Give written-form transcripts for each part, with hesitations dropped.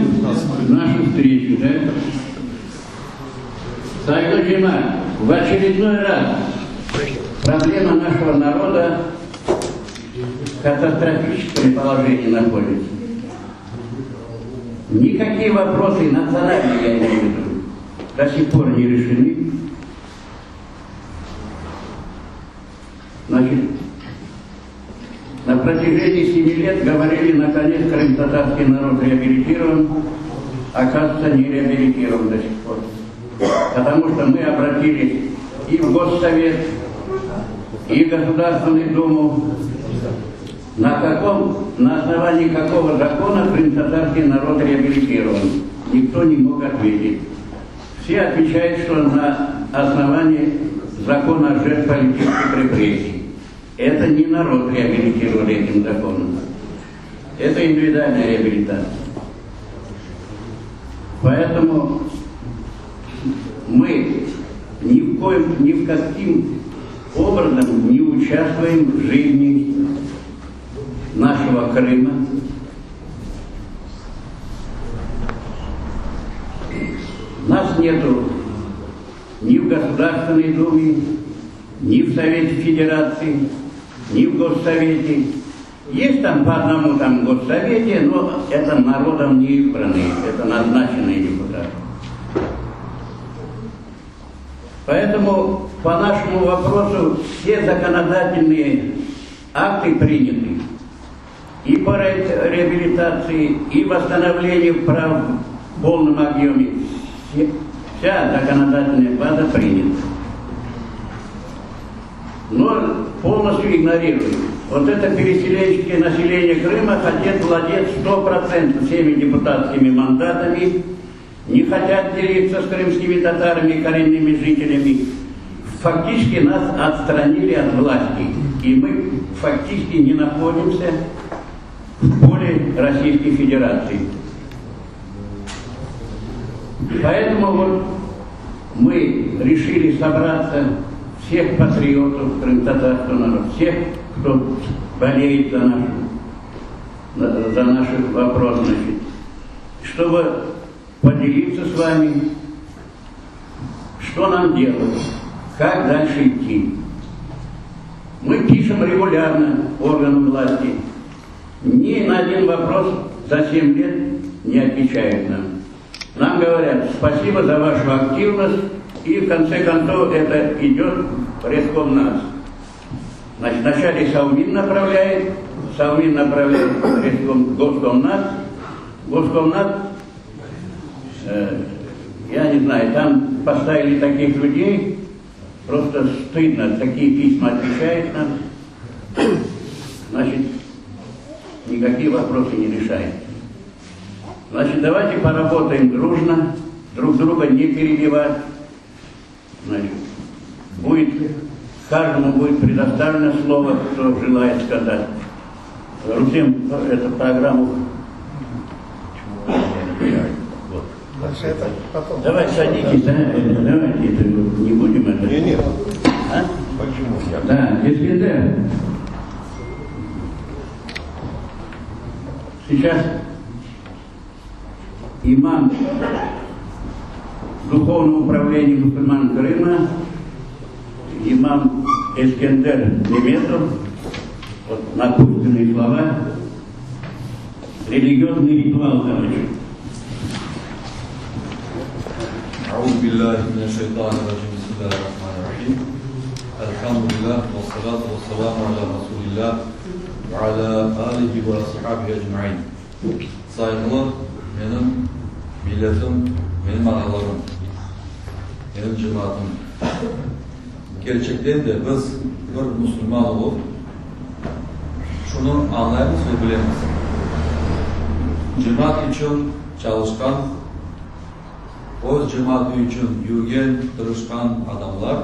Начинаем нашу встречу, да? Сайгуль Джемат, в очередной раз проблема нашего народа в катастрофическом положении находится. Никакие вопросы национальные, я имею в виду, до сих пор не решены. Значит, на протяжении 7 лет говорили, наконец, крымтатарский народ реабилитирован, оказывается, не реабилитирован до сих пор. Потому что мы обратились и в Госсовет, и в Государственную Думу, на основании какого закона крымтатарский народ реабилитирован. Никто не мог ответить. Все отвечают, что на основании закона о жертвах политических репрессий. Это не народ реабилитирован этим законом. Это индивидуальная реабилитация. Поэтому мы ни в каким образом не участвуем в жизни нашего Крыма. Нас нету ни в Государственной Думе, ни в Совете Федерации, ни в Госсовете. Есть там по одному там Госсовете, но это народом не избранные, это назначенные депутаты. Поэтому по нашему вопросу все законодательные акты приняты. И по реабилитации, и восстановлению прав в полном объеме. Вся законодательная база принята. Но полностью игнорируют. Вот это переселенческое население Крыма хотят владеть 100% всеми депутатскими мандатами, не хотят делиться с крымскими татарами, коренными жителями. Фактически нас отстранили от власти. И мы фактически не находимся в поле Российской Федерации. Поэтому вот мы решили собраться всех патриотов крымтатарского народа, всех, кто болеет за наши вопросы, значит, чтобы поделиться с вами, что нам делать, как дальше идти. Мы пишем регулярно органам власти. Ни на один вопрос за 7 лет не отвечают нам. Нам говорят, спасибо за вашу активность, и в конце концов это идет в Рескомнадзор. Значит, вначале Совмин направляет Госкомнадзор, я не знаю, там поставили таких людей, просто стыдно, такие письма отвечают нам, значит, никакие вопросы не решают. Значит, давайте поработаем дружно, друг друга не перебивать. Значит, каждому будет предоставлено слово, кто желает сказать. Русем эту программу. Вот. Давай садитесь, давайте это, не будем это. Нет. А? Почему? Да, Искендер. Сейчас имам Духовного управления мусульман Крыма, имам Искендер Неметов, вот напутственные слова, религиозный ритуал, короче. أعوذ بالله من الشيطان الرجيم بسم الله الرحمن الرحيم الحمد لله والصلاة والسلام على رسول الله وعلى آله وصحبه أجمعين. Saygılı benim milletim, benim analarım, benim cemaatim. Gerçekten de biz bir Müslüman olup şunu anlayabiliriz ve biliriz. Cemaat için çalışkan, o cemaati için yürgen, tırışkan adamlar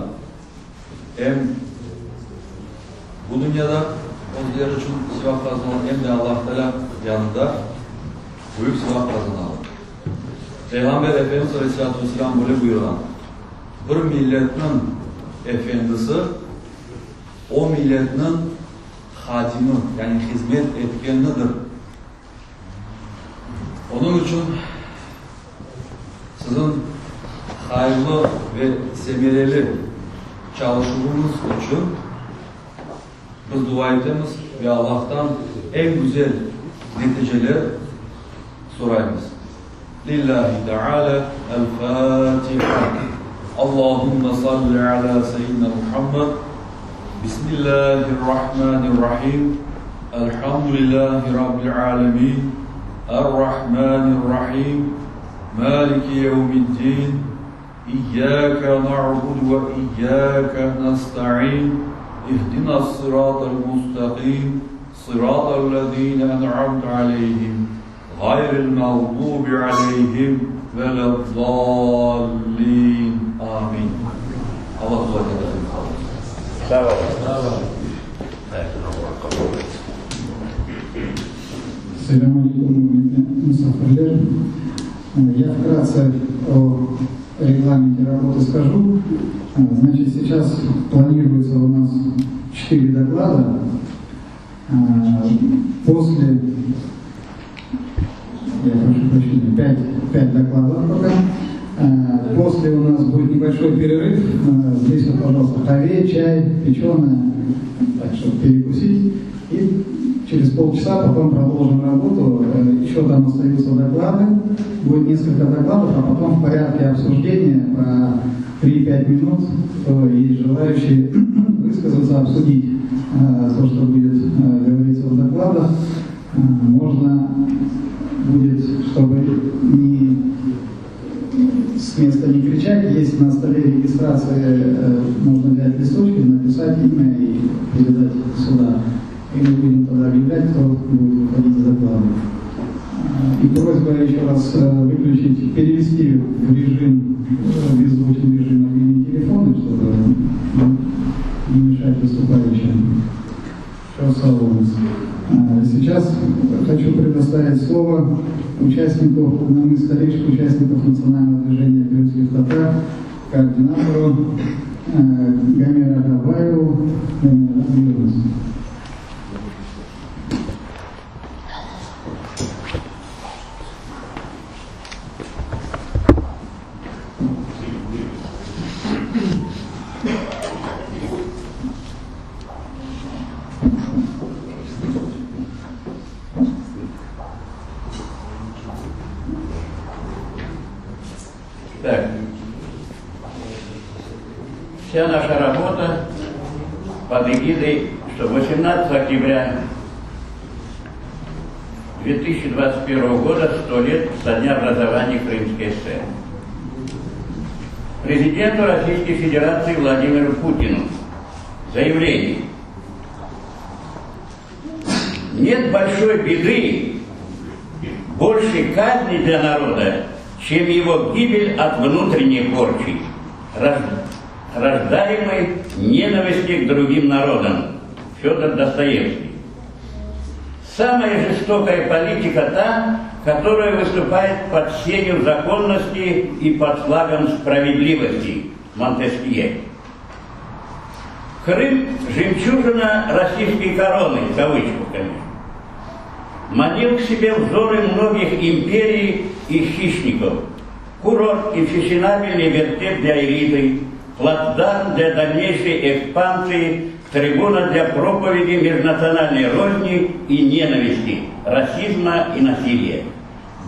hem bu dünyada özleri için sevap kazanan hem de Allah Teala yanında büyük sevap kazanalım. Peygamber Efendimiz Aleyhisselatü Vesselam böyle buyuran, bir milletin efendisi o milletin hatimi, yani hizmet etkenidir. Onun için sizin hayırlı ve semereli çalışmanız için biz dua edemiz ve Allah'tan en güzel neticeler sorayız. Lillahi Teala el-Fatiha. Allahümme salli ala seyyidina Muhammed. Bismillahirrahmanirrahim. Elhamdülillahi Rabbil alemin. Errahmanirrahim. Maliki yevmiddin. İyyâke na'budu ve iyyâke nesta'in. İhdina sıratal mustaqim. Sıratal lezîne en'amte aleyhim. Gayril mağdubi aleyhim veleddallin. Amin. Allah dua edelim. Sağ olun. Assalamu alaikum, мусафирлер. Я вкратце о регламенте работы скажу. Значит, сейчас планируется у нас 4 доклада. После, я прошу прощения, 5 докладов пока. После у нас будет небольшой перерыв. Здесь вот, пожалуйста, каве, чай, печеное, так что перекусить. И через полчаса потом продолжим работу. Еще там остаются доклады. Будет несколько докладов, а потом в порядке обсуждения по 3-5 минут, кто есть желающие высказаться, обсудить то, что будет говориться в докладах. Можно будет, чтобы не с места не кричать, есть на столе регистрации, можно взять листочки, написать имя и передать сюда. И мы будем тогда объявлять, кто будет выходить из доклада. И просьба еще раз выключить, перевести в режим, беззвучный режим мобильные телефоны, чтобы не мешать выступающим. Сейчас хочу предоставить слово участнику, одному из старейших участников национального движения крымских татар, координатору Гамиру Агабаеву. Так, вся наша работа под эгидой, что 18 октября 2021 года 100 лет со дня образования Крымской ССР. Президенту Российской Федерации Владимиру Путину заявление. Нет большой беды, большей казни для народа, чем его гибель от внутренней порчи, рождаемой ненависти к другим народам. Федор Достоевский. Самая жестокая политика та, которая выступает под сенью законности и под флагом справедливости. Монтескье. Крым – жемчужина российской короны, в кавычках, конечно. Манил к себе взоры многих империй и хищников. Курорт и фешенабельный вертеп для элиты, плацдарм для дальнейшей экспансии, трибуна для проповеди межнациональной розни и ненависти, расизма и насилия.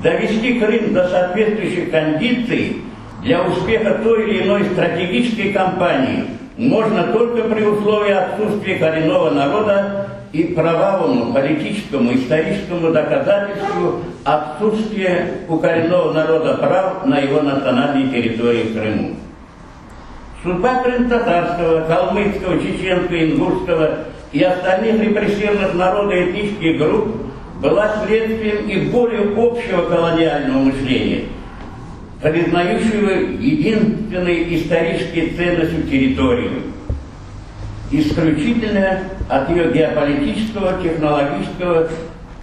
Довести Крым до соответствующих кондиций для успеха той или иной стратегической кампании можно только при условии отсутствия коренного народа и правовому, политическому, историческому доказательству отсутствия у коренного народа прав на его национальной территории в Крыму. Судьба крым-татарского, калмыцкого, чеченского, ингушского и остальных репрессированных народно-этнических групп была следствием и более общего колониального мышления, признающего единственной исторической ценностью территорию, исключительно от ее геополитического, технологического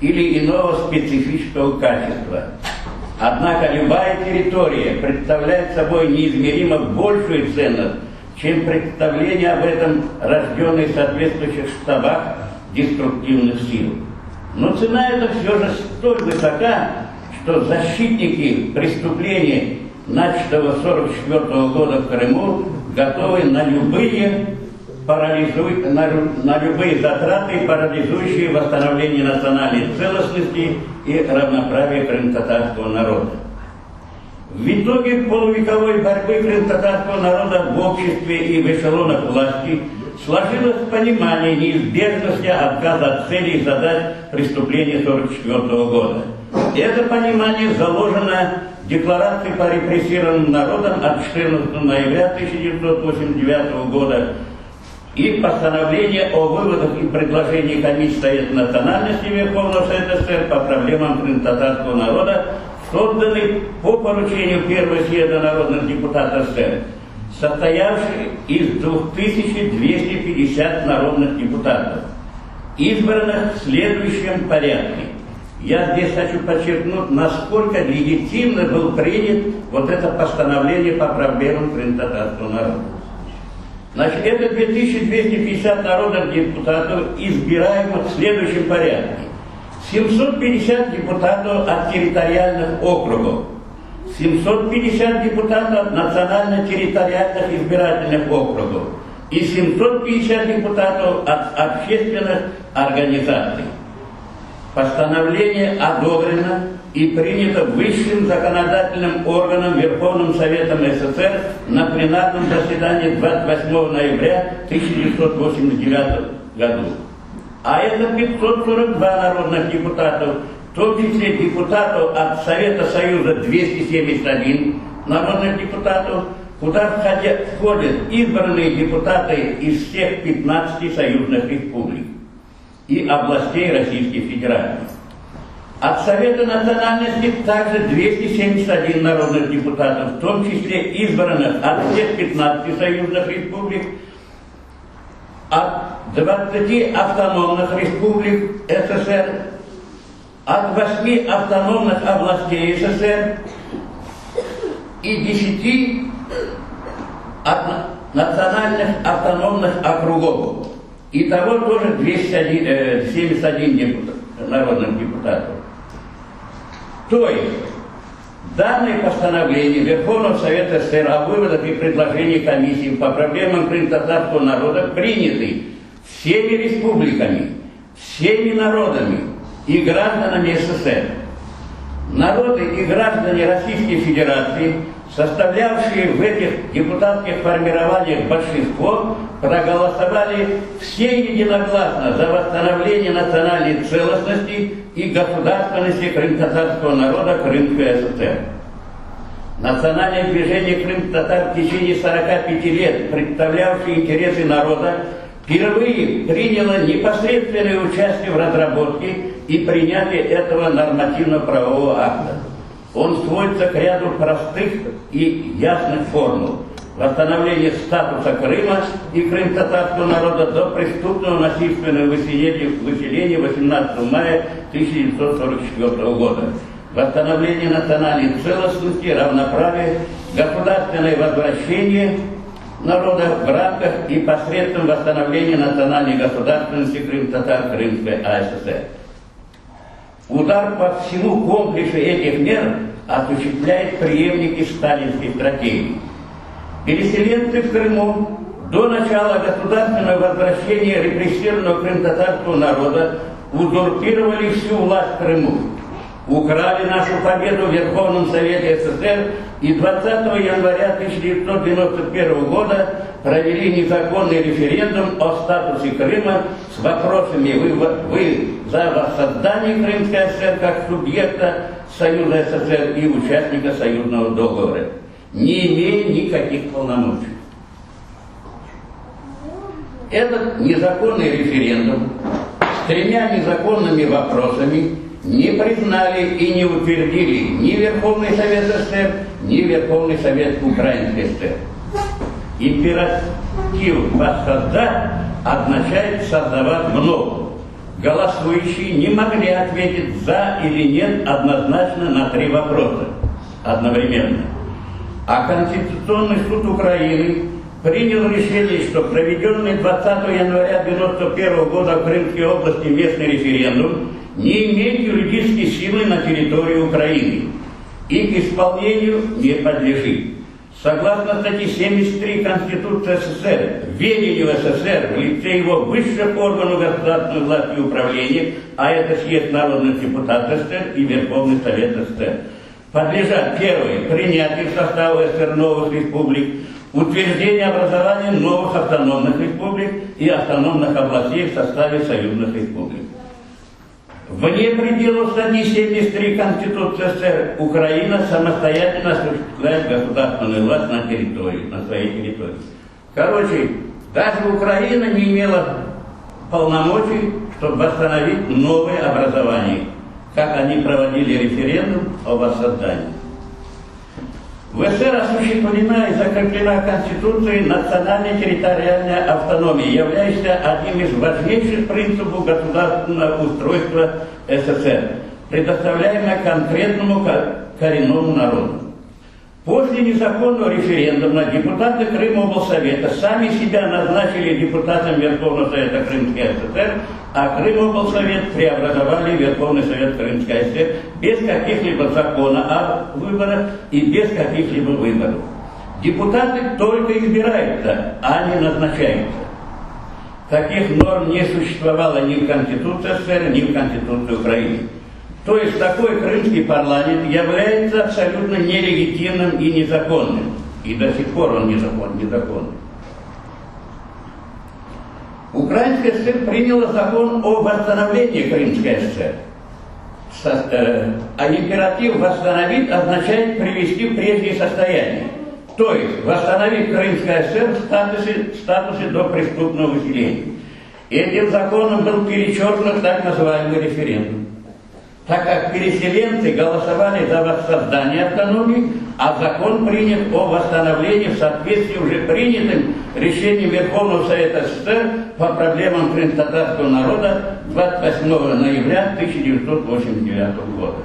или иного специфического качества. Однако любая территория представляет собой неизмеримо большую ценность, чем представление об этом, рожденное в соответствующих штабах деструктивных сил. Но цена эта все же столь высока, что защитники преступлений, начатого с 1944 года в Крыму, готовы на любые затраты, парализующие восстановление национальной целостности и равноправия крымтатарского народа. В итоге полувековой борьбы крымтатарского народа в обществе и в эшелонах власти сложилось понимание неизбежности отказа от целей и задач преступления 1944 года. Это понимание заложено в Декларации по репрессированным народам от 14 ноября 1989 года и постановление о выводах и предложениях Комиссии Совета национальности Верховного Совета СССр по проблемам крымтатарского народа, созданный по поручению Первого съезда народных депутатов СССР, состоявший из 2250 народных депутатов, избранных в следующем порядке. Я здесь хочу подчеркнуть, насколько легитимно был принят вот это постановление по проблемам крымтатарского народа. Значит, это 2250 народных депутатов, избираемых в следующем порядке. 750 депутатов от территориальных округов, 750 депутатов национально-территориальных избирательных округов и 750 депутатов от общественных организаций. Постановление одобрено и принято высшим законодательным органом Верховным Советом СССР на пленарном заседании 28 ноября 1989 года. А это 542 народных депутатов, в том числе депутатов от Совета Союза 271 народных депутатов, куда входят избранные депутаты из всех 15 союзных республик и областей Российской Федерации. От Совета национальности также 271 народных депутатов, в том числе избранных от всех 15 союзных республик, от 20 автономных республик СССР, от 8 автономных областей СССР и 10 от национальных автономных округов. Итого тоже 271 народных депутатов. То есть, данное постановление Верховного Совета СССР о выводах и предложениях комиссии по проблемам крымтатарского народа приняты всеми республиками, всеми народами и гражданами СССР. Народы и граждане Российской Федерации, составлявшие в этих депутатских формированиях большинство, проголосовали все единогласно за восстановление национальной целостности и государственности крымтатарского народа Крымской ССР. Национальное движение крым-татар в течение 45 лет, представлявшее интересы народа, впервые приняло непосредственное участие в разработке и принятии этого нормативно-правового акта. Он сводится к ряду простых и ясных формул. Восстановление статуса Крыма и крым-татарского народа до преступного насильственного выселения 18 мая 1944 года. Восстановление национальной целостности, равноправия, государственное возвращение народа в рамках и посредством восстановления национальной государственности крым-татар Крымской АССР. Удар по всему комплексу этих мер осуществляет преемники сталинской стратегии. Переселенцы в Крыму до начала государственного возвращения репрессированного крым-татарского народа узурпировали всю власть в Крыму, украли нашу победу в Верховном Совете СССР и 20 января 1991 года провели незаконный референдум о статусе Крыма с вопросами «Вы за воссоздание Крымской ССР как субъекта Союза СССР и участника союзного договора», не имея никаких полномочий. Этот незаконный референдум с 3 незаконными вопросами не признали и не утвердили ни Верховный Совет СССР, ни Верховный Совет Украинской ССР. Императив «воссоздать» означает создавать вновь. Голосующие не могли ответить «за» или «нет» однозначно на 3 вопроса одновременно. А Конституционный суд Украины принял решение, что проведенный 20 января 1991 года в Крымской области местный референдум не имеет юридической силы на территории Украины и к исполнению не подлежит. Согласно статье 73 Конституции СССР, ведению СССР в лице его высших органов государственной власти и управления, а это съезд народных депутатов СССР и Верховный Совет СССР, подлежат: первое, принятию в состав СССР новых республик, утверждение образования новых автономных республик и автономных областей в составе союзных республик. Вне пределов статьи 73 Конституции СССР Украина самостоятельно осуществляет государственную власть на своей территории. Короче, даже Украина не имела полномочий, чтобы восстановить новые образования, как они проводили референдум о воссоздании. В СССР осуществлена и закреплена Конституцией национальная территориальная автономия, являющаяся одним из важнейших принципов государственного устройства СССР, предоставляемая конкретному коренному народу. После незаконного референдума депутаты Крымоблсовета сами себя назначили депутатом Верховного Совета Крымской ССР, а Крымоблсовет преобразовали в Верховный Совет Крымской ССР без каких-либо законов о выборах и без каких-либо выборов. Депутаты только избираются, а не назначаются. Таких норм не существовало ни в Конституции СССР, ни в Конституции Украины. То есть такой крымский парламент является абсолютно нелегитимным и незаконным. И до сих пор он незаконный. Украинская ССР приняла закон о восстановлении Крымской ССР. А императив «восстановить» означает привести в прежнее состояние. То есть восстановить Крымская ССР в статусе до преступного выселения. Этим законом был перечеркнут так называемый референдум, так как переселенцы голосовали за воссоздание автономии, а закон принят о восстановлении в соответствии уже принятым решением Верховного Совета СССР по проблемам крымско-татарского народа 28 ноября 1989 года.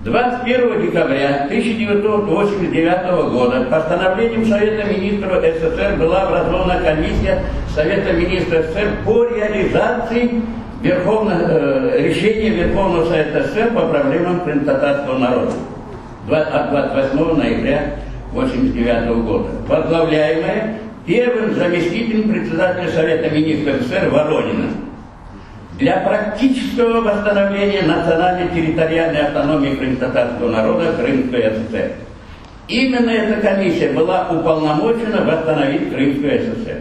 21 декабря 1989 года постановлением Совета Министров СССР была образована комиссия Совета Министров СССР по реализации решения Верховного Совета СССР по проблемам крымско-татарского народа от 28 ноября 1989 года, возглавляемая первым заместителем председателя Совета Министров СССР Ворониным. Для практического восстановления национальной территориальной автономии крымско-татарского народа Крымской ССР. Именно эта комиссия была уполномочена восстановить Крымскую ССР.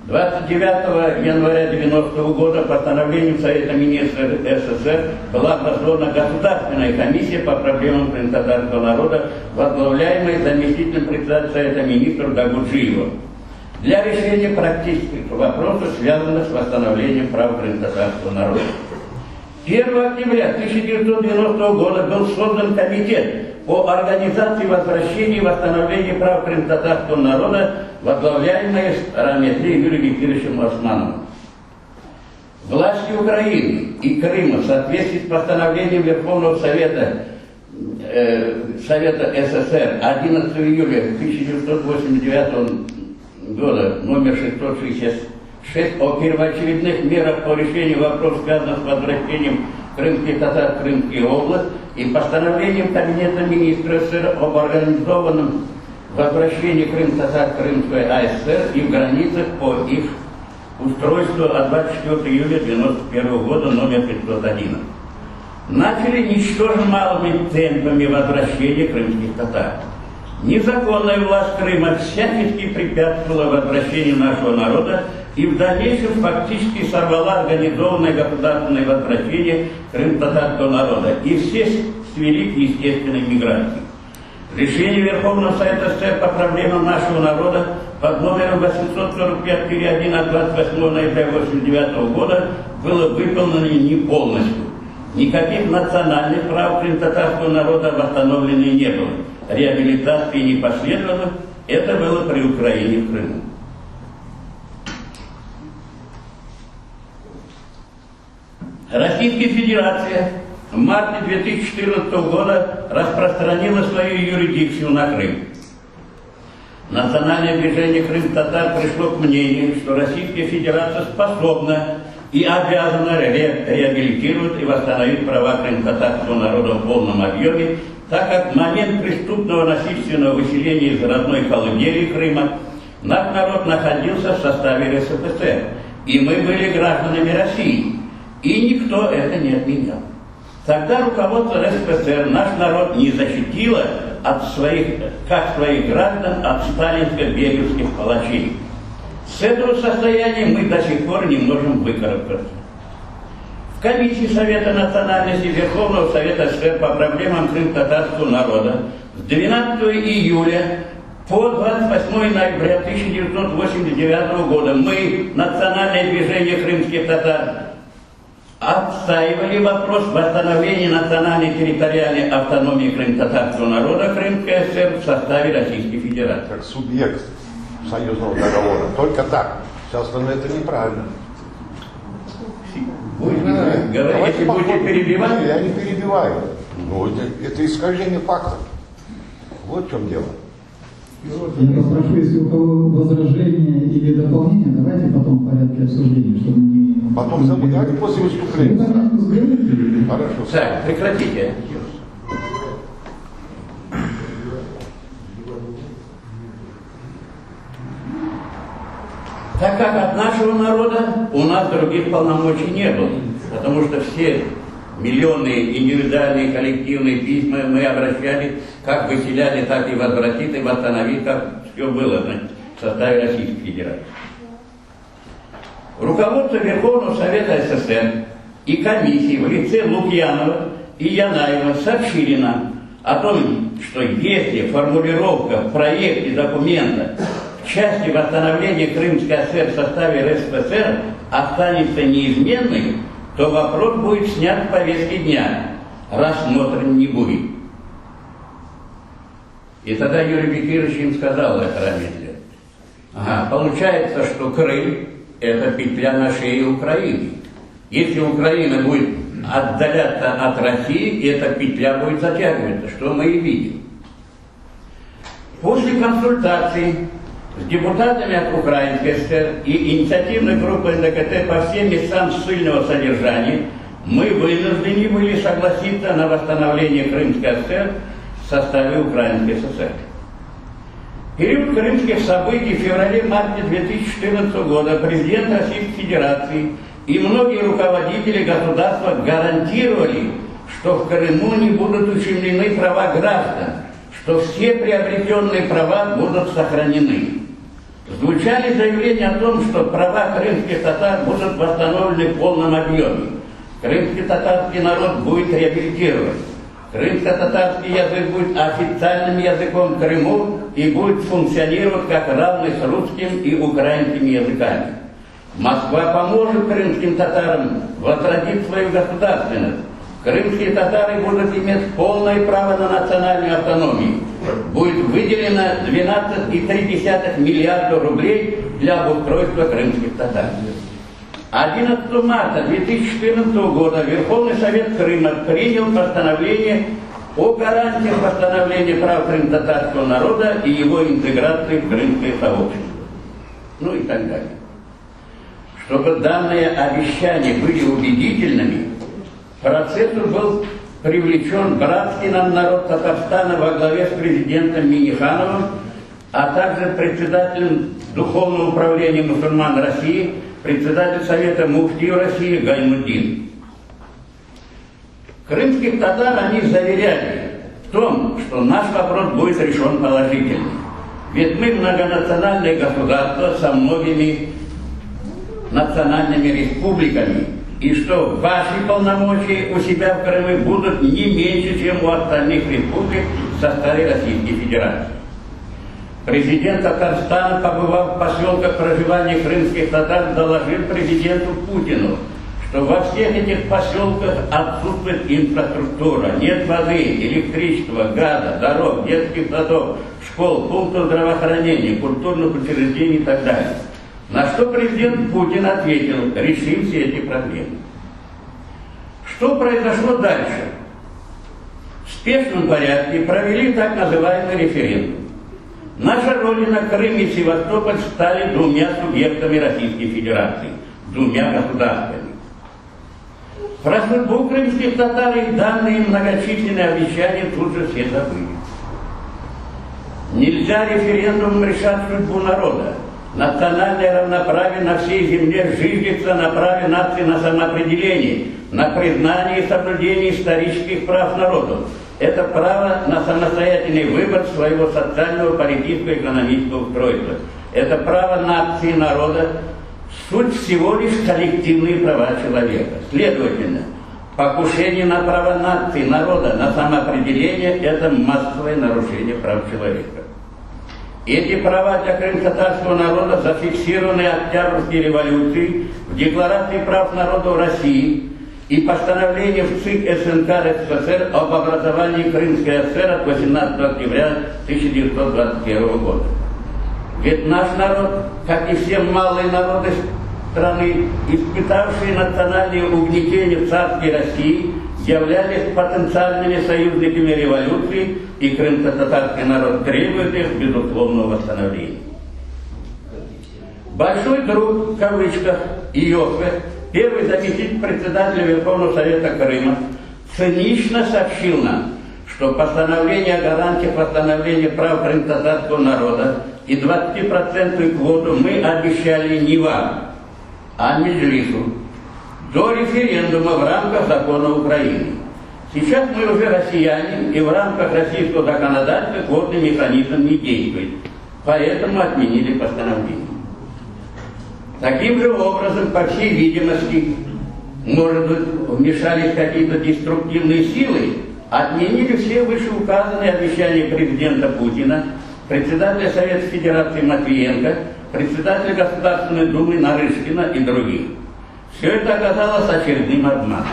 29 января 1990 года постановлением Совета Министров СССР была образована Государственная комиссия по проблемам крымско-татарского народа, возглавляемая заместителем председателя Совета Министров Дагуджиева, для решения практических вопросов, связанных с восстановлением прав крымско-татарского народа. 1 октября 1990 года был создан комитет по организации возвращения и восстановления прав крымско-татарского народа, возглавляемый Раметлеем Юрием Викторовичем Османовым. Власти Украины и Крыма в соответствии с постановлением Верховного Совета СССР 11 июля 1989 года номер 666 о первоочередных мерах по решению вопросов, связанных с возвращением крымских татар в Крымскую область, и постановлением Кабинета министров СССР об организованном возвращении крым-татар в Крымскую АССР и в границах по их устройству от 24 июля 1991 года номер 511. Начали ничтожно малыми темпами возвращения крымских татар. Незаконная власть Крыма всячески препятствовала возвращению нашего народа и в дальнейшем фактически сорвала организованное государственное возвращение крым-татарского народа, и все свели к естественной миграции. Решение Верховного Совета СССР по проблемам нашего народа под номером 845-1 от 28 ноября 1989 года было выполнено не полностью. Никаких национальных прав крым-татарского народа восстановлены не было. Реабилитации не последовало. Это было при Украине в Крыму. Российская Федерация в марте 2014 года распространила свою юрисдикцию на Крым. Национальное движение крым-татар пришло к мнению, что Российская Федерация способна и обязана реабилитировать и восстановить права крым-татарского народа в полном объеме, так как в момент преступного насильственного выселения из родной колыбели Крыма наш народ находился в составе РСФСР, и мы были гражданами России, и никто это не отменял. Тогда руководство РСФСР наш народ не защитило от своих граждан от сталинско-бериевских палачей. С этого состояния мы до сих пор не можем выкарабкаться. В комиссии Совета национальности Верховного Совета СССР по проблемам крым-татарского народа с 12 июля по 28 ноября 1989 года мы, Национальное движение крымских татар, отстаивали вопрос восстановления национальной территориальной автономии крым-татарского народа Крымской ССР в составе Российской Федерации. Как субъект союзного договора. Только так. Все остальное это неправильно. Если будете перебивать... Я не перебиваю. Ну, это искажение фактов. Вот в чем дело. Я попрошу, если у кого возражения или дополнения, давайте потом в порядке обсуждения, чтобы не... Потом давайте после выступления. Хорошо. Так, прекратите. Так как от нашего народа у нас других полномочий не было, потому что все миллионные индивидуальные коллективные письма мы обращали, как выселяли, так и возвратить, и восстановить, как все было, значит, в составе Российской Федерации. Руководство Верховного Совета СССР и комиссии в лице Лукьянова и Янаева сообщили нам о том, что если формулировка в проекте документа в части восстановления Крымской ССР в составе РСФСР останется неизменной, то вопрос будет снят с повестки дня, рассмотрен не будет. И тогда Юрий Бекирович им сказал это ранее. Ага, получается, что Крым – это петля на шее Украины. Если Украина будет отдаляться от России, эта петля будет затягиваться, что мы и видим. После консультаций с депутатами от Украинской ССР и инициативной группы НДКТ по всем местам ссыльного содержания мы вынуждены были согласиться на восстановление Крымской ССР в составе Украинской ССР. В период крымских событий в феврале-марте 2014 года президент Российской Федерации и многие руководители государства гарантировали, что в Крыму не будут ущемлены права граждан, что все приобретенные права будут сохранены. Звучали заявления о том, что права крымских татар будут восстановлены в полном объеме. Крымский татарский народ будет реабилитирован. Крымско-татарский язык будет официальным языком в Крыму и будет функционировать как равный с русским и украинскими языками. Москва поможет крымским татарам возродить свою государственность. Крымские татары будут иметь полное право на национальную автономию. Будет выделено 12,3 миллиарда рублей для обустройства крымских татар. 11 марта 2014 года Верховный Совет Крыма принял постановление о гарантиях восстановления прав крым-татарского народа и его интеграции в крымское сообщество. Ну и так далее. Чтобы данные обещания были убедительными, к процессу был привлечен братский нам народ Татарстана во главе с президентом Миннихановым, а также председателем Духовного управления мусульман России, председатель Совета муфтиев России Гайнуддин. Крымских татар они заверяли в том, что наш вопрос будет решен положительно. Ведь мы многонациональное государство со многими национальными республиками, и что ваши полномочия у себя в Крыму будут не меньше, чем у остальных республик в составе Российской Федерации. Президент Татарстана, побывав в поселках проживания крымских татар, доложил президенту Путину, что во всех этих поселках отсутствует инфраструктура, нет воды, электричества, газа, дорог, детских садов, школ, пунктов здравоохранения, культурных учреждений и так далее. На что президент Путин ответил: решим все эти проблемы. Что произошло дальше? В спешном порядке провели так называемый референдум. Наша родина, Крым и Севастополь стали двумя субъектами Российской Федерации, двумя государствами. Про судьбу крымских татар и данные многочисленные обещания тут же все забыли. Нельзя референдумом решать судьбу народа. Национальное равноправие на всей земле зиждется на праве нации на самоопределение, на признание и соблюдение исторических прав народов. Это право на самостоятельный выбор своего социального, политического и экономического устройства. Это право нации, народа, суть всего лишь коллективные права человека. Следовательно, покушение на право нации, народа, на самоопределение – это массовое нарушение прав человека. Эти права для крымско-татарского народа зафиксированы Октябрьской революцией в Декларации прав народа России и постановление в ЦИК СНК РСФСР об образовании Крымской ССР от 18 октября 1921 года. Ведь наш народ, как и все малые народы страны, испытавшие национальные угнетения в царской России, являлись потенциальными союзниками революции, и крымско-татарский народ требует их безусловного восстановления. Большой друг, в кавычках, Иосиф, первый заместитель председателя Верховного Совета Крыма, цинично сообщил нам, что постановление о гарантиях восстановления прав крымско-татарского народа и 20% квоту мы обещали не вам, а Меджлису до референдума в рамках закона Украины. Сейчас мы уже россияне, и в рамках российского законодательства квотный механизм не действует, поэтому отменили постановление. Таким же образом, по всей видимости, может быть, вмешались какие-то деструктивные силы, отменили все вышеуказанные обещания президента Путина, председателя Совета Федерации Матвиенко, председателя Государственной Думы Нарышкина и других. Все это оказалось очередным обманом.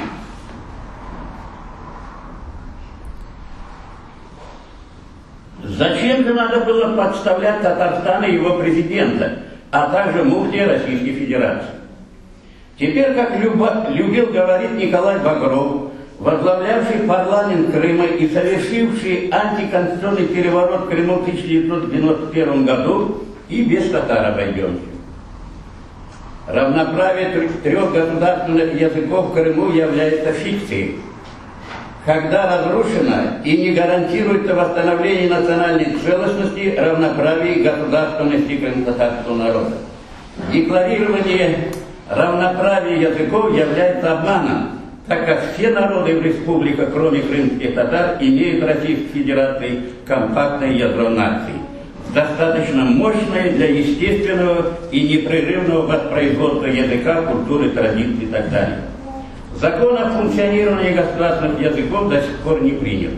Зачем же надо было подставлять Татарстан и его президента, а также муфтия Российской Федерации? Теперь, как любил говорить Николай Багров, возглавлявший парламент Крыма и совершивший антиконституционный переворот в Крыму в 1991 году, и без татар обойдемся. Равноправие трех государственных языков в Крыму является фикцией. Когда разрушено и не гарантируется восстановление национальной целостности, равноправия и государственности крымско-татарского народа. Декларирование равноправия языков является обманом, так как все народы в республиках, кроме крымских татар, имеют в Российской Федерации компактное ядро наций, достаточно мощное для естественного и непрерывного воспроизводства языка, культуры, традиций и так далее. Закон о функционировании государственных языков до сих пор не принят.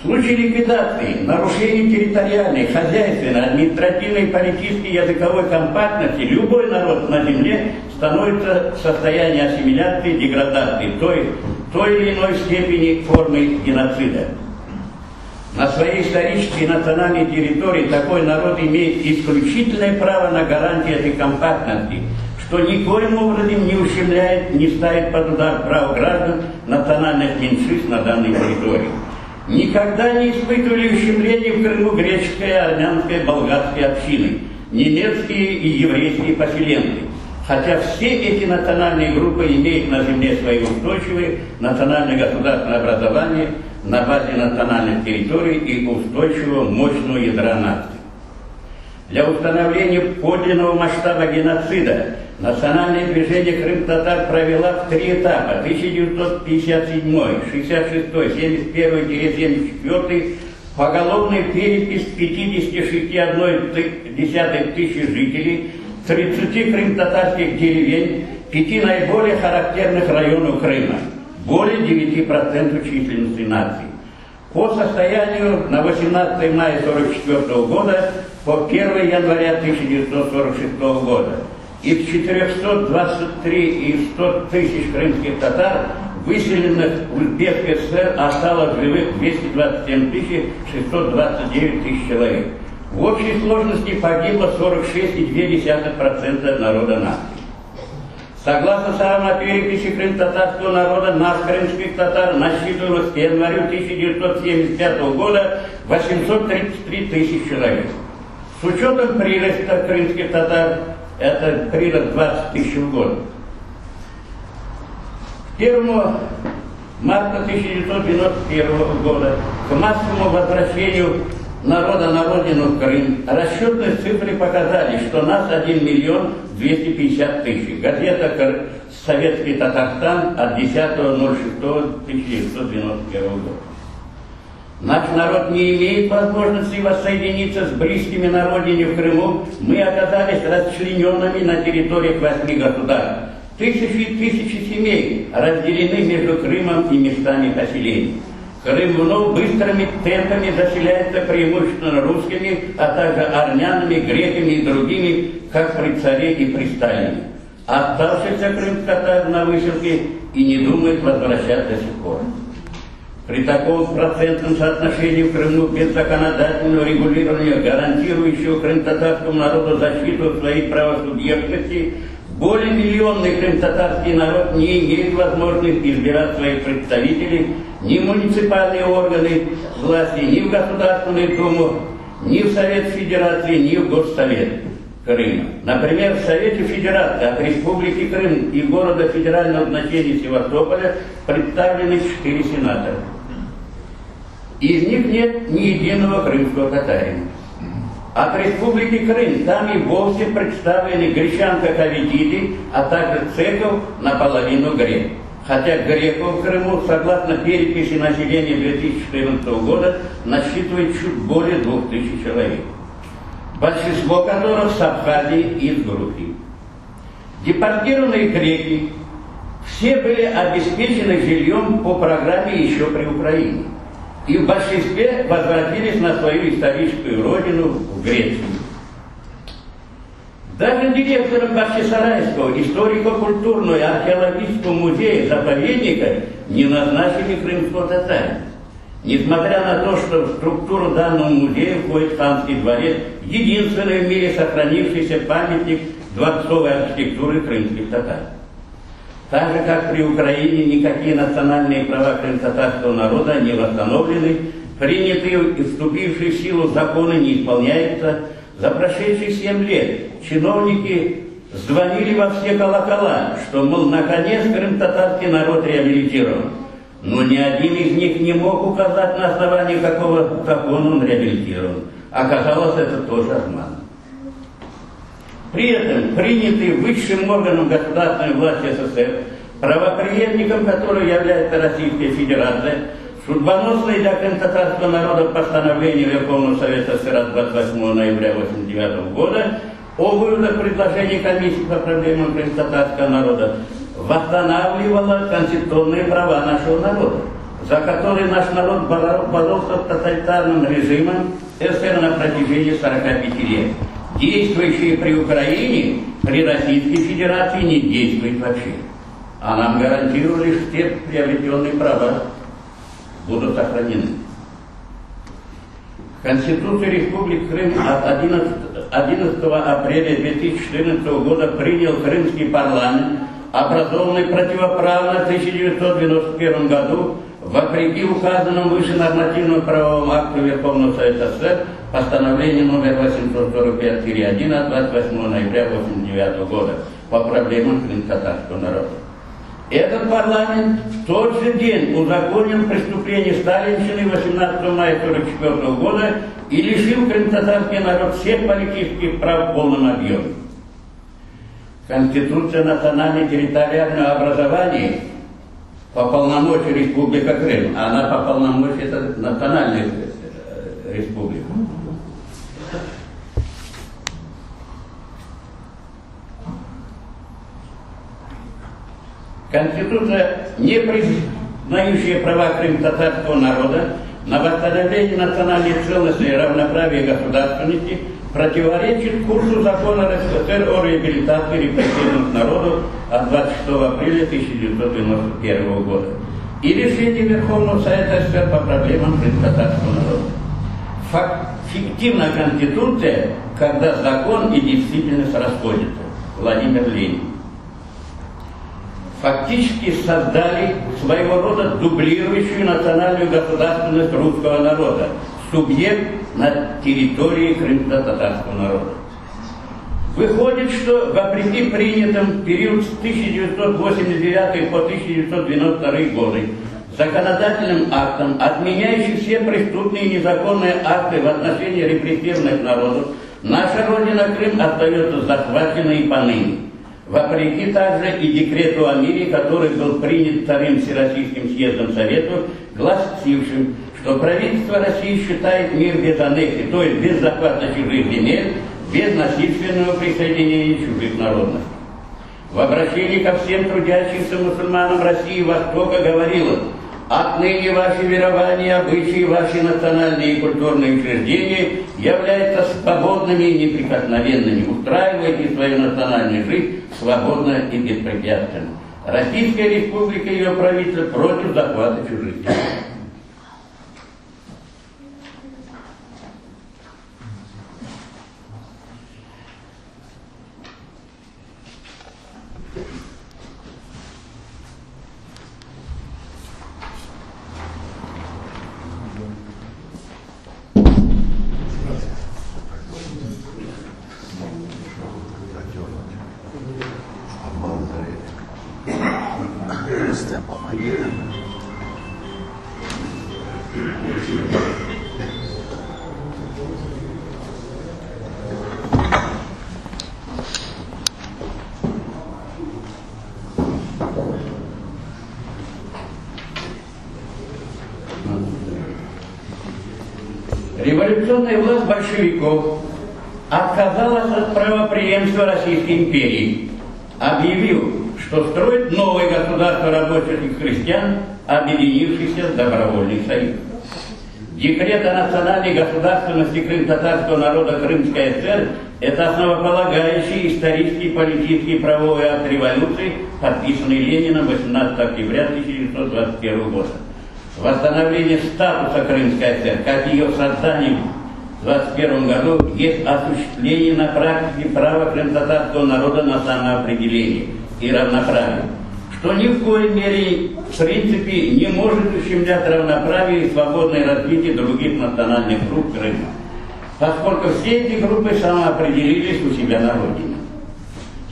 В случае ликвидации, нарушений территориальной, хозяйственной, административной, политической и языковой компактности любой народ на земле становится в состоянии ассимиляции, деградации, той или иной степени формы геноцида. На своей исторической и национальной территории такой народ имеет исключительное право на гарантии этой компактности, что никоим образом не ущемляет, не ставит под удар прав граждан национальных меньшинств на данной территории. Никогда не испытывали ущемления в Крыму греческая, армянская, болгарская общины, немецкие и еврейские поселенцы. Хотя все эти национальные группы имеют на земле свои устойчивые национально-государственное образование на базе национальных территорий и устойчивого мощного ядра нации. Для установления подлинного масштаба геноцида национальное движение крым-татар провела в 3 этапа: 1957, 66, 71-74 поголовную перепись 56,1 тысячи жителей 30 крым-татарских деревень, 5 наиболее характерных районов Крыма, более 9% численности нации. По состоянию на 18 мая 1944 года по 1 января 1946 года из 423 и 100 тысяч крымских татар, выселенных в Узбекской ССР, осталось живых 227 629 тысяч человек. В общей сложности погибло 46,2% народа нации. Согласно самопереписи крым-татарского народа, нас, крымских татар, насчитывалось к январю 1975 года 833 тысячи человек. С учетом прироста крымских татар, это прирост 20 тысяч в год. 1 марта 1991 года к массовому возвращению народа на родину Крым расчетные цифры показали, что нас 1 миллион 250 тысяч. Газета «Советский Татарстан» от 10.06.1991 года. Наш народ не имеет возможности воссоединиться с близкими на родине в Крыму. Мы оказались расчлененными на территориях 8 государств. Тысячи и тысячи семей разделены между Крымом и местами поселений. Крым вновь быстрыми темпами заселяется преимущественно русскими, а также армянами, греками и другими, как при царе и при Сталине. Оставшийся крым-татар на выселке и не думает возвращаться до сих пор. При таком процентном соотношении в Крыму без законодательного регулирования, гарантирующего крым-татарскому народу защиту своей правосубъектности, более миллионный крым-татарский народ не имеет возможности избирать своих представителей ни в муниципальные органы власти, ни в Государственную Думу, ни в Совет Федерации, ни в Госсовет Крыма. Например, в Совете Федерации от Республики Крым и города федерального значения Севастополя представлены 4 сенатора. Из них нет ни единого крымского татарина. От Республики Крым там и вовсе представлены гречанка-кавитиды, а также цехов наполовину грек. Хотя греков в Крыму, согласно переписи населения 2014 года, насчитывает чуть более 2000 человек. Большинство которых с Абхазии и из Грузии. Депортированные греки все были обеспечены жильем по программе еще при Украине. И в большинстве возвратились на свою историческую родину, в Грецию. Даже директором Бахчисарайского историко-культурного и археологического музея-заповедника не назначили крымского татарина. Несмотря на то, что в структуру данного музея входит Ханский дворец, единственный в мире сохранившийся памятник дворцовой архитектуры крымских татар. Так же, как при Украине, никакие национальные права крым-татарского народа не восстановлены, принятые и вступившие в силу законы не исполняются. За прошедшие 7 лет чиновники звонили во все колокола, что, мол, наконец крым-татарский народ реабилитирован. Но ни один из них не мог указать, на основании какого закона он реабилитирован. Оказалось, это тоже обман. При этом принятые высшим органом государственной власти СССР, правопреемником которой является Российская Федерация, судьбоносное для крым-татарского народа постановление Верховного Совета СССР от 28 ноября 1989 года о выводах предложений комиссии по проблемам крым-татарского народа восстанавливало конституционные права нашего народа, за которые наш народ боролся с тоталитарным режимом СССР на протяжении 45 лет. Действующие при Украине, при Российской Федерации не действует вообще. А нам гарантировали, что все приобретенные права будут сохранены. Конституция Республики Крым от 11 апреля 2014 года принял Крымский парламент, образованный противоправно в 1991 году, вопреки указанному выше нормативному правовому акту Верховного Совета СССР, постановление номер 845-1 от 28 ноября 1989 года по проблемам крым-татарского народа. Этот парламент в тот же день узаконил преступление сталинщины 18 мая 1944 года и лишил крым-татарский народ всех политических прав в полном объеме. Конституция национально-территориального образования по полномочию Республика Крым, а она по полномочию это национальная республика. Конституция, не признающая права крым-татарского народа на восстановление национальной целостности и равноправия государственности, противоречит курсу закона РСФСР о реабилитации репрессированных народов от 26 апреля 1991 года и решении Верховного Совета СССР по проблемам крым-татарского народа. Фиктивная конституция, когда закон и действительность расходятся. Владимир Ленин. фактически создали своего рода дублирующую национальную государственность русского народа, субъект на территории крымско-татарского народа. Выходит, что вопреки принятым в период с 1989 по 1992 годы законодательным актом, отменяющим все преступные и незаконные акты в отношении репрессированных народов, наша родина Крым остается захвачена и поныне. Вопреки также и декрету о мире, который был принят Вторым Всероссийским съездом Советов, гласившим, что правительство России считает мир без аннексии, то есть без захвата чужих земель, без насильственного присоединения чужих народностей. В обращении ко всем трудящимся мусульманам России и Востока говорилось: отныне ваши верования, обычаи, ваши национальные и культурные учреждения являются свободными и неприкосновенными. Устраивайте свою национальную жизнь свободно и беспрепятственно. Российская Республика и ее правительство против захвата чужих земель. Революционная власть большевиков отказалась от правопреемства Российской империи, объявив, что строит новое государство рабочих и крестьян, объединившихся в добровольный союз. Декрет о национальной государственности крым-татарского народа Крымская ССР – это основополагающий исторический, политический и правовой акт революции, подписанный Лениным 18 октября 1921 года. Восстановление статуса Крымской ССР, как ее создание в 1921 году, есть осуществление на практике права крым-татарского народа на самоопределение и равноправие, что ни в коей мере, в принципе, не может ущемлять равноправие и свободное развитие других национальных групп Крыма, поскольку все эти группы самоопределились у себя на родине.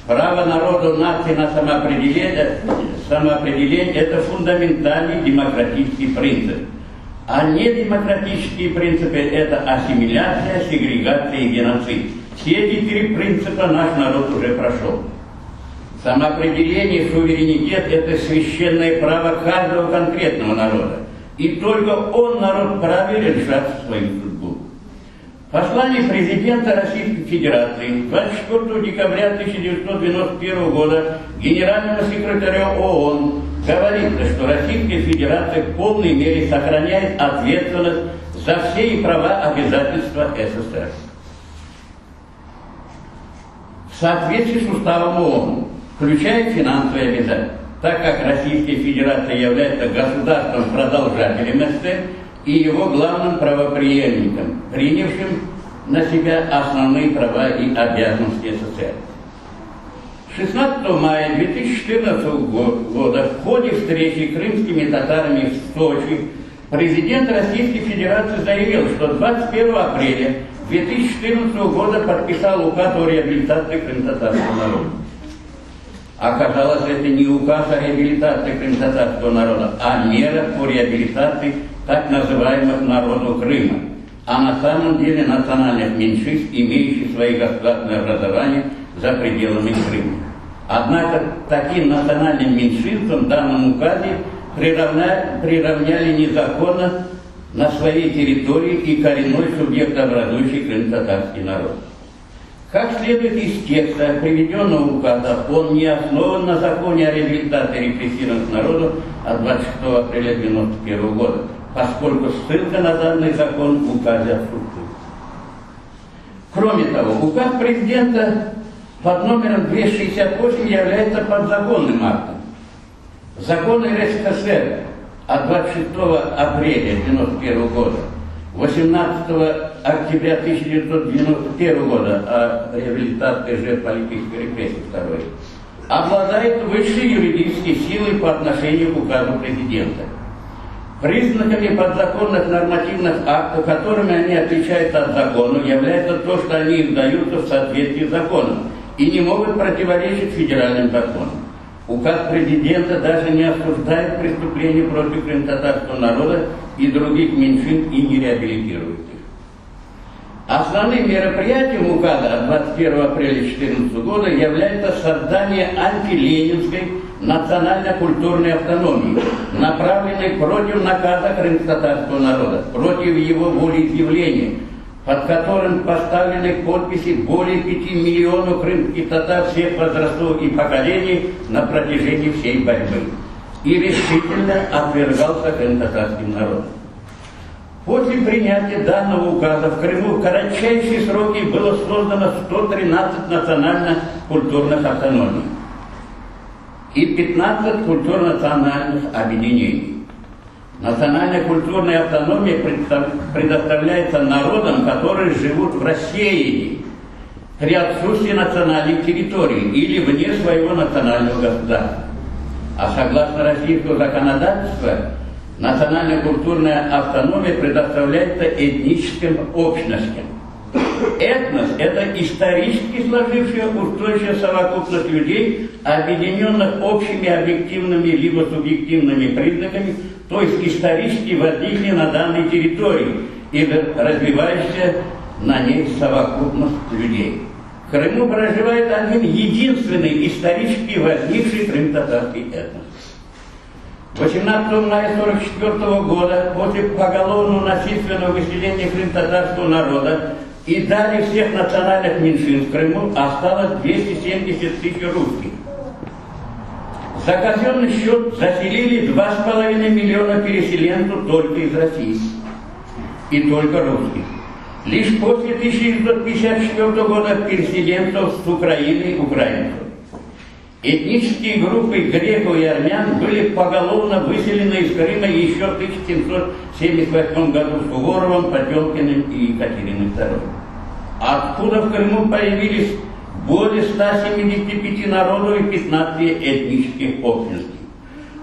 Право народу нации на самоопределение – это фундаментальный демократический принцип. А недемократические принципы – это ассимиляция, сегрегация и геноцид. Все эти три принципа наш народ уже прошел. Самоопределение, суверенитет – это священное право каждого конкретного народа. И только он, народ, вправе решать свою судьбу. Послание президента Российской Федерации 24 декабря 1991 года генеральному секретарю ООН говорится, что Российская Федерация в полной мере сохраняет ответственность за все и права обязательства СССР. В соответствии с уставом ООН включает финансовые обязательства, так как Российская Федерация является государством-продолжателем СССР и его главным правопреемником, принявшим на себя основные права и обязанности СССР. 16 мая 2014 года в ходе встречи крымскими татарами в Сочи президент Российской Федерации заявил, что 21 апреля 2014 года подписал указ о реабилитации крым-татарского народа. Оказалось, это не указ о реабилитации крым-татарского народа, а мера по реабилитации так называемых народов Крыма, а на самом деле национальных меньшинств, имеющих свои государственные образования за пределами Крыма. Однако таким национальным меньшинствам в данном указе приравняли незаконно на своей территории и коренной субъектообразующий крым-татарский народ. Как следует из текста приведенного указа, он не основан на законе о реабилитации репрессированных народов от 26 апреля 1991 года, поскольку ссылка на данный закон в указе отсутствует. Кроме того, указ президента под номером 268 является подзаконным актом. Закон РСФСР от 26 апреля 1991 года, 18 октября 1991 года о реабилитации жертв политической репрессии, обладает высшей юридической силой по отношению к указу президента. Признаками подзаконных нормативных актов, которыми они отличаются от закона, является то, что они издаются в соответствии с законом и не могут противоречить федеральным законам. Указ президента даже не осуждает преступления против крымтатарского народа и других меньшин и не реабилитирует их. Основным мероприятием указа от 21 апреля 2014 года является создание антиленинской национально-культурной автономии, направленной против наказа крымско-татарского народа, против его волеизъявления, под которым поставлены подписи более 5 миллионов крымских татар всех возрастов и поколений на протяжении всей борьбы, и решительно отвергался крымско-татарским народом. После принятия данного указа в Крыму в кратчайшие сроки было создано 113 национально-культурных автономий и 15 культурно-национальных объединений. Национальная культурная автономия предоставляется народам, которые живут в рассеянии при отсутствии национальной территории или вне своего национального государства. А согласно российскому законодательству, национальная культурная автономия предоставляется этническим общностям. Этнос – это исторически сложившая устойчивая совокупность людей, объединенных общими объективными либо субъективными признаками, то есть исторически возникли на данной территории или развивающаяся на ней совокупность людей. В Крыму проживает один единственный исторически возникший крымтатарский этнос. 18 мая 1944 года, после поголовного насильственного выселения крымтатарского народа и далее всех национальных меньшин в Крыму, осталось 270 тысяч русских. За казенный счет заселили 2,5 миллиона переселенцев только из России. И только русских. Лишь после 1954 года переселенцев с Украины украинцев. Этнические группы греков и армян были поголовно выселены из Крыма еще в 1778 году Суворовым, Потемкиным и Екатериной II. Откуда в Крыму появились более 175 народов и 15 этнических общностей.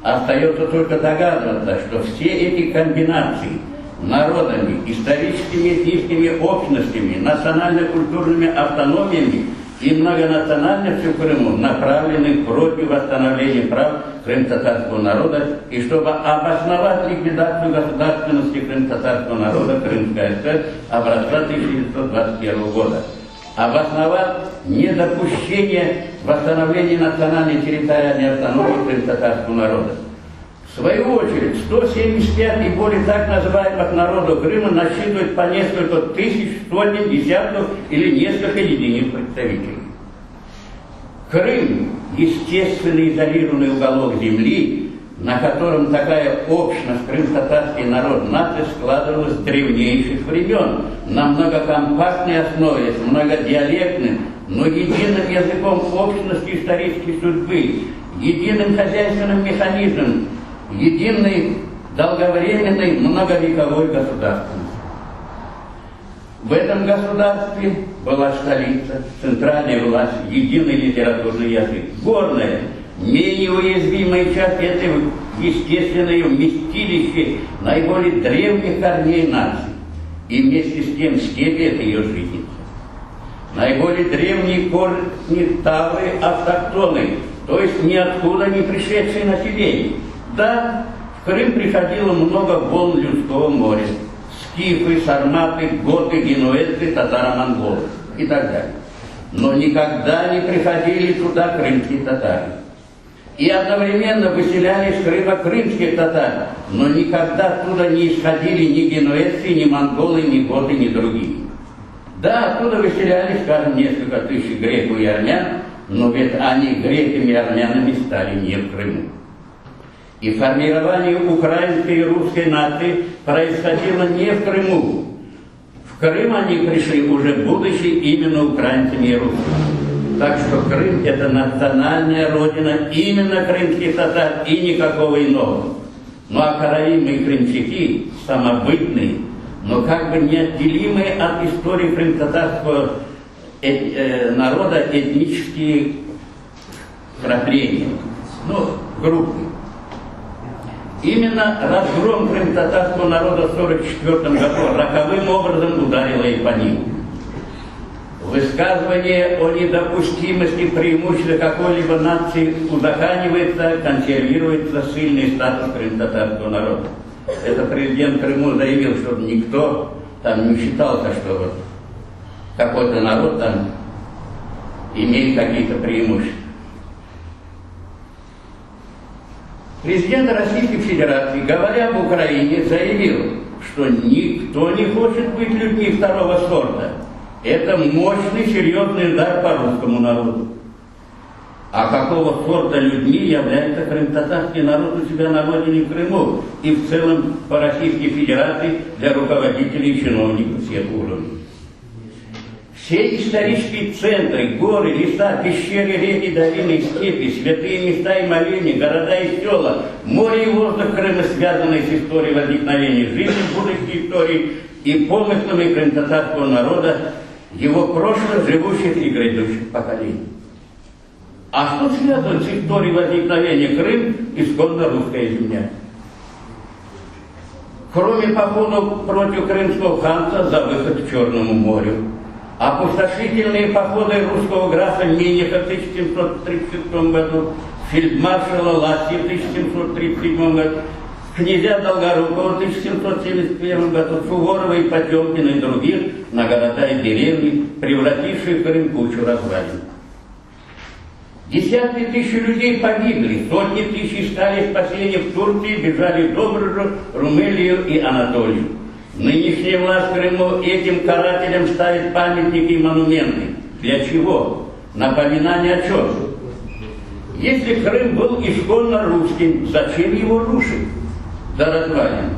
Остается только догадываться, что все эти комбинации народами, историческими этническими общностями, национально-культурными автономиями и многонациональностью в Крыму направлены против восстановления прав крымтатарского народа и чтобы обосновать ликвидацию государственности крымтатарского народа Крымская ССР образца 1921 года. Обосновать недопущение восстановления национальной территориальной автономии крымтатарского народа. В свою очередь, 175 и более так называемых народов Крыма насчитывают по несколько тысяч, сотен, десятков или несколько единиц представителей. Крым – естественно изолированный уголок земли, на котором такая общность крымтатарский народ нации складывалась с древнейших времен, на многокомпактной основе, с многодиалектным, но единым языком общности исторической судьбы, единым хозяйственным механизмом, единой долговременной многовековой государственности. В этом государстве была столица, центральная власть, единый литературный язык. Горная, менее уязвимая часть этого естественного вместилища наиболее древних корней нации. И вместе с тем степи это ее жительница. Наиболее древние корни тавры автохтоны, то есть ниоткуда не пришедшее население. Да, в Крым приходило много волн людского моря. Скифы, сарматы, готы, генуэзцы, татаро-монголы и так далее. Но никогда не приходили туда крымские татары. И одновременно выселяли из Крыма крымских татар, но никогда оттуда не исходили ни генуэзцы, ни монголы, ни готы, ни другие. Да, оттуда выселяли, скажем, несколько тысяч греков и армян, но ведь они греками и армянами стали не в Крыму. И формирование украинской и русской нации происходило не в Крыму. В Крым они пришли уже будучи именно украинцами и русскими. Так что Крым – это национальная родина именно крымских татар и никакого иного. Ну а караимые крымчаки самобытные, но как бы неотделимые от истории крымтатарского народа этнические вкрапления, группы. Именно разгром крым-татарского народа в 1944 году роковым образом ударило и по ним. Высказывание о недопустимости преимущества какой-либо нации узаконивается, консервируется сильный статус крым-татарского народа. Это президент Крыма заявил, что никто там не считался, что какой-то народ там имеет какие-то преимущества. Президент Российской Федерации, говоря об Украине, заявил, что никто не хочет быть людьми второго сорта. Это мощный, серьезный удар по русскому народу. А какого сорта людьми является крым-татарский народ у себя на родине в Крыму и в целом по Российской Федерации для руководителей и чиновников всех уровней. Все исторические центры, горы, леса, пещеры, реки, долины, степи, святые места и моления, города и села, море и воздух Крыма, связанные с историей возникновения жизни, будущей истории и помыслами крым-татарского народа, его прошлых, живущих и грядущих поколений. А что связано с историей возникновения Крым, исконно русская земля? Кроме походов против крымского ханства за выход к Черному морю, опустошительные походы русского графа Миниха в 1736 году, фельдмаршала Ласси в 1737 году, князя Долгорукова в 1771 году, Суворова и Потемкина и других на города и деревни, превратившие Крым в кучу развалин. Десятки тысяч людей погибли, сотни тысяч искали спасения в Турции, бежали в Добруджу, Румелию и Анатолию. Нынешняя власть в Крыму этим карателям ставит памятники и монументы. Для чего? Напоминание о чем? Если Крым был исконно русским, зачем его рушить до развалин?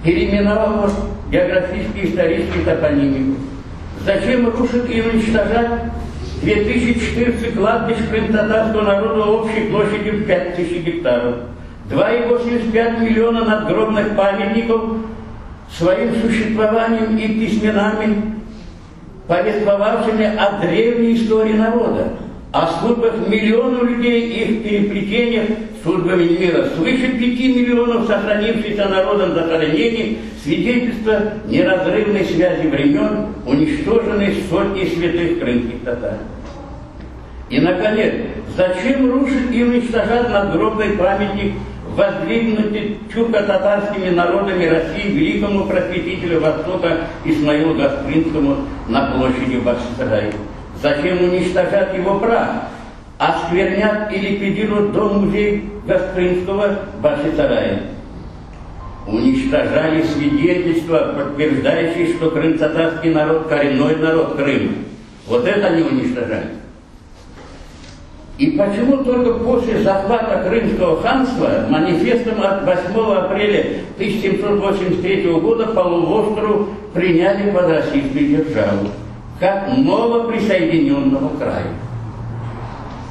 Переименовал географические и исторические топонимику. Зачем рушить и уничтожать 2014 кладбищ крым-татарского народа общей площадью 5000 гектаров? 2,85 миллиона надгробных памятников своим существованием и письменами, повествовавшими о древней истории народа, о судьбах миллионов людей и их переплетениях с судьбами мира. Свыше 5 миллионов сохранившихся народом захоронений, свидетельство неразрывной связи времен, уничтоженной сотни святых крымских татар. И, наконец, зачем рушить и уничтожать надгробный памятник, воздвигнутый тюрко-татарскими народами России великому просветителю Востока Исмаилу Гаспринскому на площади Бахчисарая? Зачем уничтожать его прах, осквернять и ликвидировать дом-музей Гаспринского в Бахчисарае? Уничтожали свидетельства, подтверждающие, что крым-татарский народ – коренной народ Крыма. Вот это они уничтожали. И почему только после захвата Крымского ханства манифестом от 8 апреля 1783 года полуостров приняли под российскую державу, как новоприсоединенного края?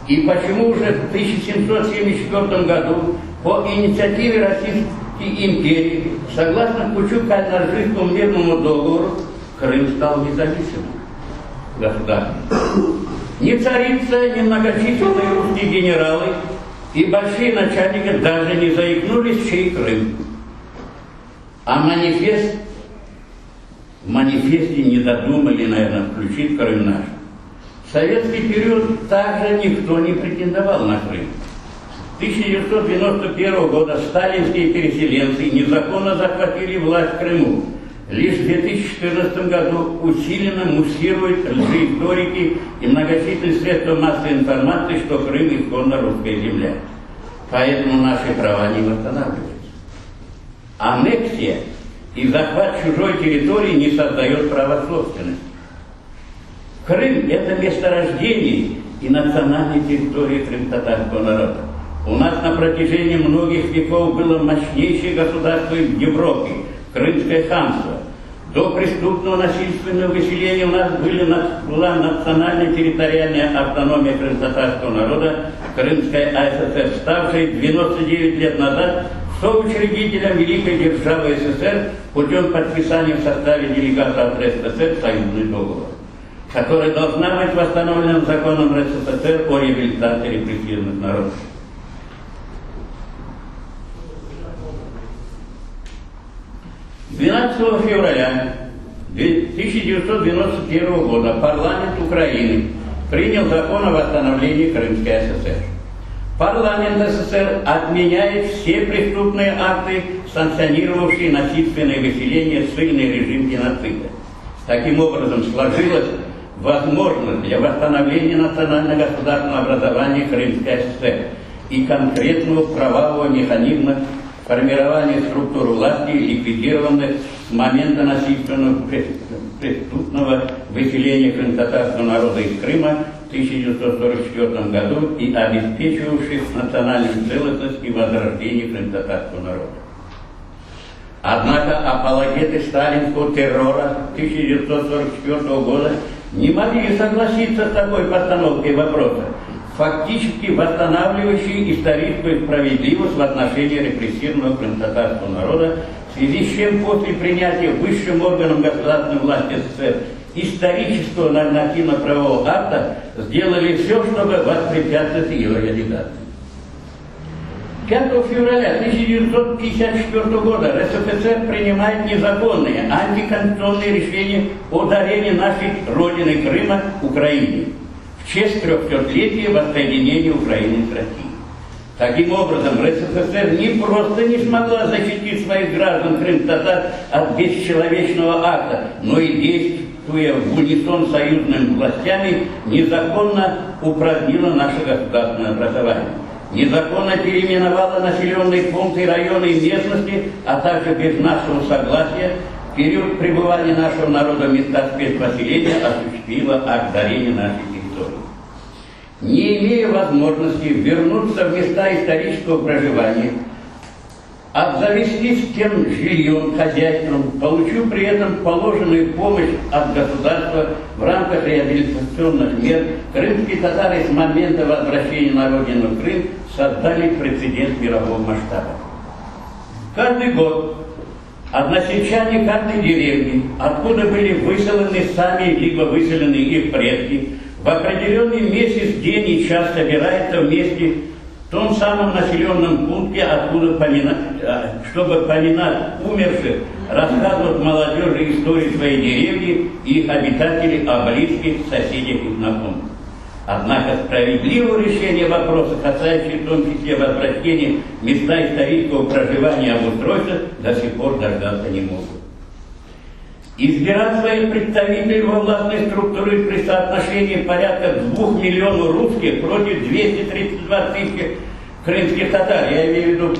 И почему уже в 1774 году по инициативе Российской империи, согласно Кучук-Кальнаржийскому мирному договору, Крым стал независимым государством? Ни царица, ни многочисленные русские генералы и большие начальники даже не заикнулись, чей Крым. А в манифесте не додумали, наверное, включить Крым наш. В советский период также никто не претендовал на Крым. С 1991 года сталинские переселенцы незаконно захватили власть в Крыму. Лишь в 2014 году усиленно муссируют лжеисторики и многочисленные средства массовой информации, что Крым исконно русская земля. Поэтому наши права не восстанавливаются. Аннексия и захват чужой территории не создает права собственности. Крым – это месторождение и национальной территории крым-татарского народа. У нас на протяжении многих веков было мощнейшее государство в Европе – Крымское ханство. До преступного насильственного выселения у нас была национальная территориальная автономия крым-татарского народа, Крымская АССР, ставшая 99 лет назад соучредителем Великой Державы СССР путем подписания в составе делегата от РСФСР союзный договор. которая должна быть восстановлена законом РСФСР о реабилитации репрессированных народов. С 12 февраля 1991 года парламент Украины принял закон о восстановлении Крымской ССР. Парламент СССР отменяет все преступные акты, санкционировавшие насильственное выселение, ссыльный режим геноцида. Таким образом, сложилась возможность для восстановления национально-государственного образования Крымской ССР и конкретного правового механизма формирования структур власти, ликвидированных с момента насильственного преступного выселения крымтатарского народа из Крыма в 1944 году и обеспечивавших национальную целостность и возрождение крымтатарского народа. Однако апологеты сталинского террора 1944 года не могли согласиться с такой постановкой вопроса, фактически восстанавливающей историческую справедливость в отношении репрессированного крымтатарского народа, в связи с чем после принятия высшим органом государственной власти СССР исторического нормативно-правового акта сделали все, чтобы воспрепятствовать ее реализации. 5 февраля 1954 года РСФСР принимает незаконные антиконституционные решения о дарении нашей родины Крыма Украине в честь 300-летия воссоединения Украины с Россией. Таким образом, РСФСР не просто не смогла защитить своих граждан крым-татар от бесчеловечного акта, но и, действуя в унисон с союзными властями, незаконно упразднила наше государственное образование. Незаконно переименовала населенные пункты, районы и местности, а также без нашего согласия в период пребывания нашего народа в местах спецпоселения осуществила акт дарения нашей территории. Не имея возможности вернуться в места исторического проживания, обзавестись тем жильем, хозяйством, получив при этом положенную помощь от государства в рамках реабилитационных мер, крымские татары с момента возвращения на родину Крым создали прецедент мирового масштаба. Каждый год односельчане каждой деревни, откуда были выселены сами, либо выселены их предки, в определенный месяц, день и час собираются вместе в том самом населенном пункте, откуда чтобы поминать умерших, рассказывают молодежи истории своей деревни и их обитателей о близких, соседях и знакомых. Однако справедливого решения вопроса, касающихся в том числе возвращения места исторического проживания и обустройства, до сих пор дождаться не могут. Избирать своих представителей во властной структуре при соотношении порядка 2 миллионов русских против 232 тысячи крымских татар, я имею в виду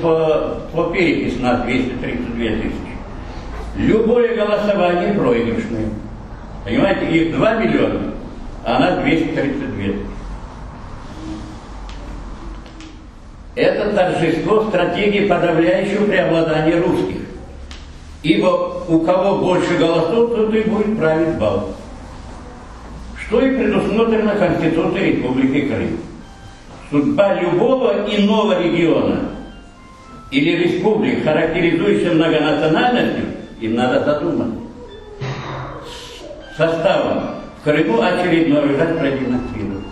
по переписи нас 232 тысячи. Любое голосование проигрышное. Понимаете, их 2 миллиона, а нас 232 тысячи. Это торжество стратегии подавляющего преобладания русских. Ибо у кого больше голосов, тот и будет править бал. Что и предусмотрено Конституцией Республики Крым. Судьба любого иного региона или республики, характеризующейся многонациональностью, им надо задуматься. Составом в Крыму очередной раз продемонстрировать.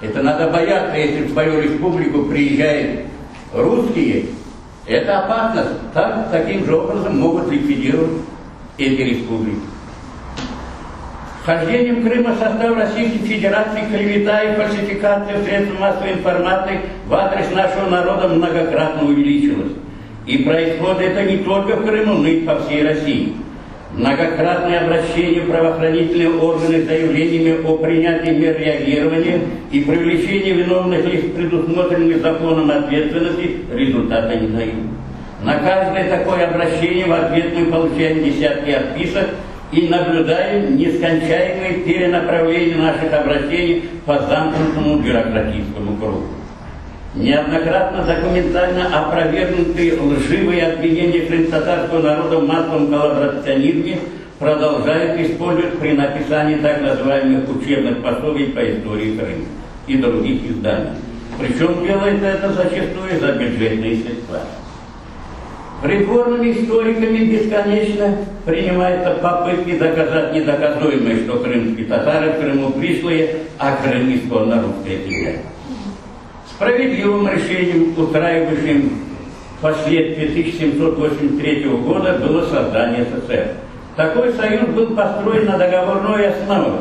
Это надо бояться, если в свою республику приезжают русские. Это опасно. Таким же образом могут ликвидировать эти республики. Вхождением Крыма в состав Российской Федерации клевета и фальсификация средств массовой информации в адрес нашего народа многократно увеличилась. И происходит это не только в Крыму, но и по всей России. Многократные обращения в правоохранительные органы с заявлениями о принятии мер реагирования и привлечении виновных лиц к предусмотренной законом ответственности результата не дают. На каждое такое обращение в ответ мы получаем десятки отписок и наблюдаем нескончаемые перенаправления наших обращений по замкнутому бюрократическому кругу. Неоднократно документально опровергнутые лживые обвинения крымтатарского народа в массовом коллаборационизме продолжают использовать при написании так называемых учебных пособий по истории Крыма и других изданий. Причем делается это зачастую за бюджетные средства. Придворными историками бесконечно принимаются попытки доказать недоказуемое, что крымские татары в Крыму пришлые, а Крым исконно русская земля. Справедливым решением, устраивающим последствия 1783 года, было создание СССР. Такой союз был построен на договорной основе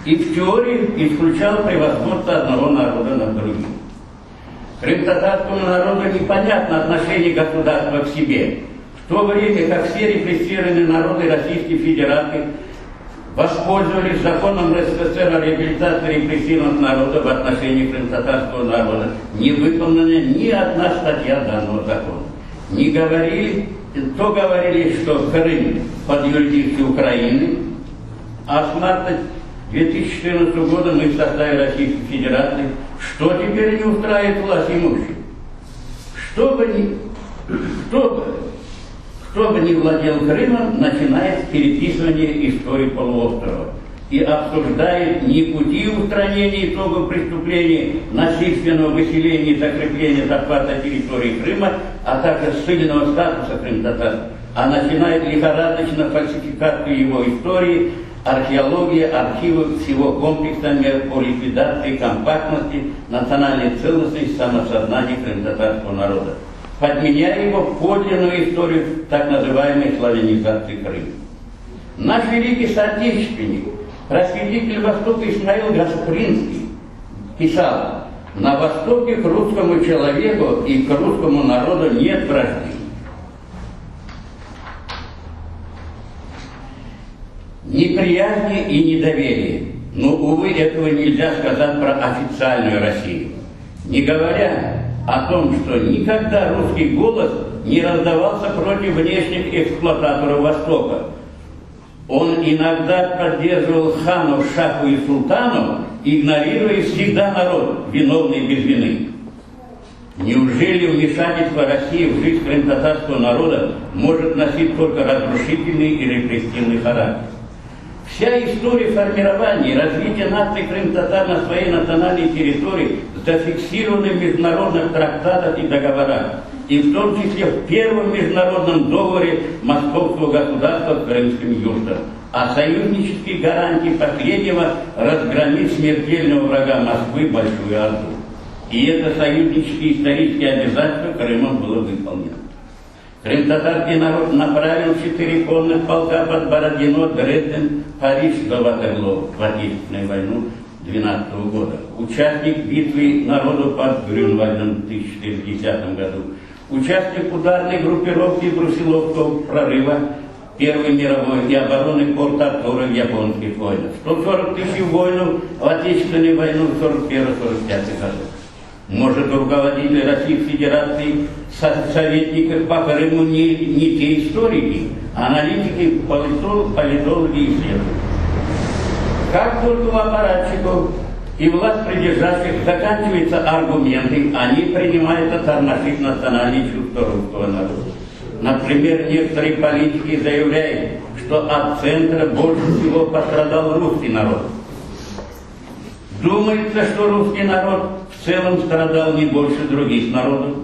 и в теории исключал превосходство одного народа над другим. Крым-татарскому народу непонятно отношение государства к себе, в то время как все репрессированные народы Российской Федерации воспользовались законом РСФСР о реабилитации репрессированных народов в отношении крым-татарского народа. Не выполнена ни одна статья данного закона. Не говорили, то говорили, что Крым под юрисдикцией Украины, а с марта 2014 года мы в составе Российской Федерации. Что теперь не устраивает власть имущих? Кто бы ни владел Крымом, начинает с переписывания истории полуострова и обсуждает не пути устранения итогов преступлений, насильственного выселения и закрепления захвата территории Крыма, а также ссыльного статуса крым-татар, а начинает лихорадочно фальсификацию его истории, археология, архивы всего комплекса мер по ликвидации компактности, национальной целостности, самосознания крым-татарского народа, подменяя его подлинную историю так называемой славянизации Крыма. Наш великий соотечественник, просветитель Востока Исмаил Гаспринский писал: «На Востоке к русскому человеку и к русскому народу нет вражды. Неприязни и недоверия. Но, увы, этого нельзя сказать про официальную Россию. Не говоря о том, что никогда русский голос не раздавался против внешних эксплуататоров Востока. Он иногда поддерживал ханов, шаху и султанов, игнорируя всегда народ, виновный без вины. Неужели вмешательство России в жизнь крым-татарского народа может носить только разрушительный и репрессивный характер? Вся история формирования и развития нации крым-татар на своей национальной территории зафиксирована в международных трактатах и договорах, и в том числе в первом международном договоре Московского государства с Крымским южным, а союзнические гарантии последнего разгромить смертельного врага Москвы Большую Орду. И это союзнические исторические обязательства Крымом было выполнено. Крым-татарский народ направил 4 конных полка под Бородино, Дрезден, Париж до Ватерлоо в Отечественную войну 12 года. Участник битвы народу под Грюнвальдом в 1410 году. Участник ударной группировки Брусиловского прорыва Первой мировой и обороны Порт-Артура в японских войнах. 140 тысяч воинов в Отечественную войну 41-45 году. Может, руководители Российской Федерации, советников по Крыму не те историки, аналитики, политологи и исследователи. Как только у аппаратчиков и власть придержащих заканчиваются аргументы, они принимаются тормошить национальные чувства русского народа. Например, некоторые политики заявляют, что от центра больше всего пострадал русский народ. Думается, что русский народ в целом страдал не больше других народов.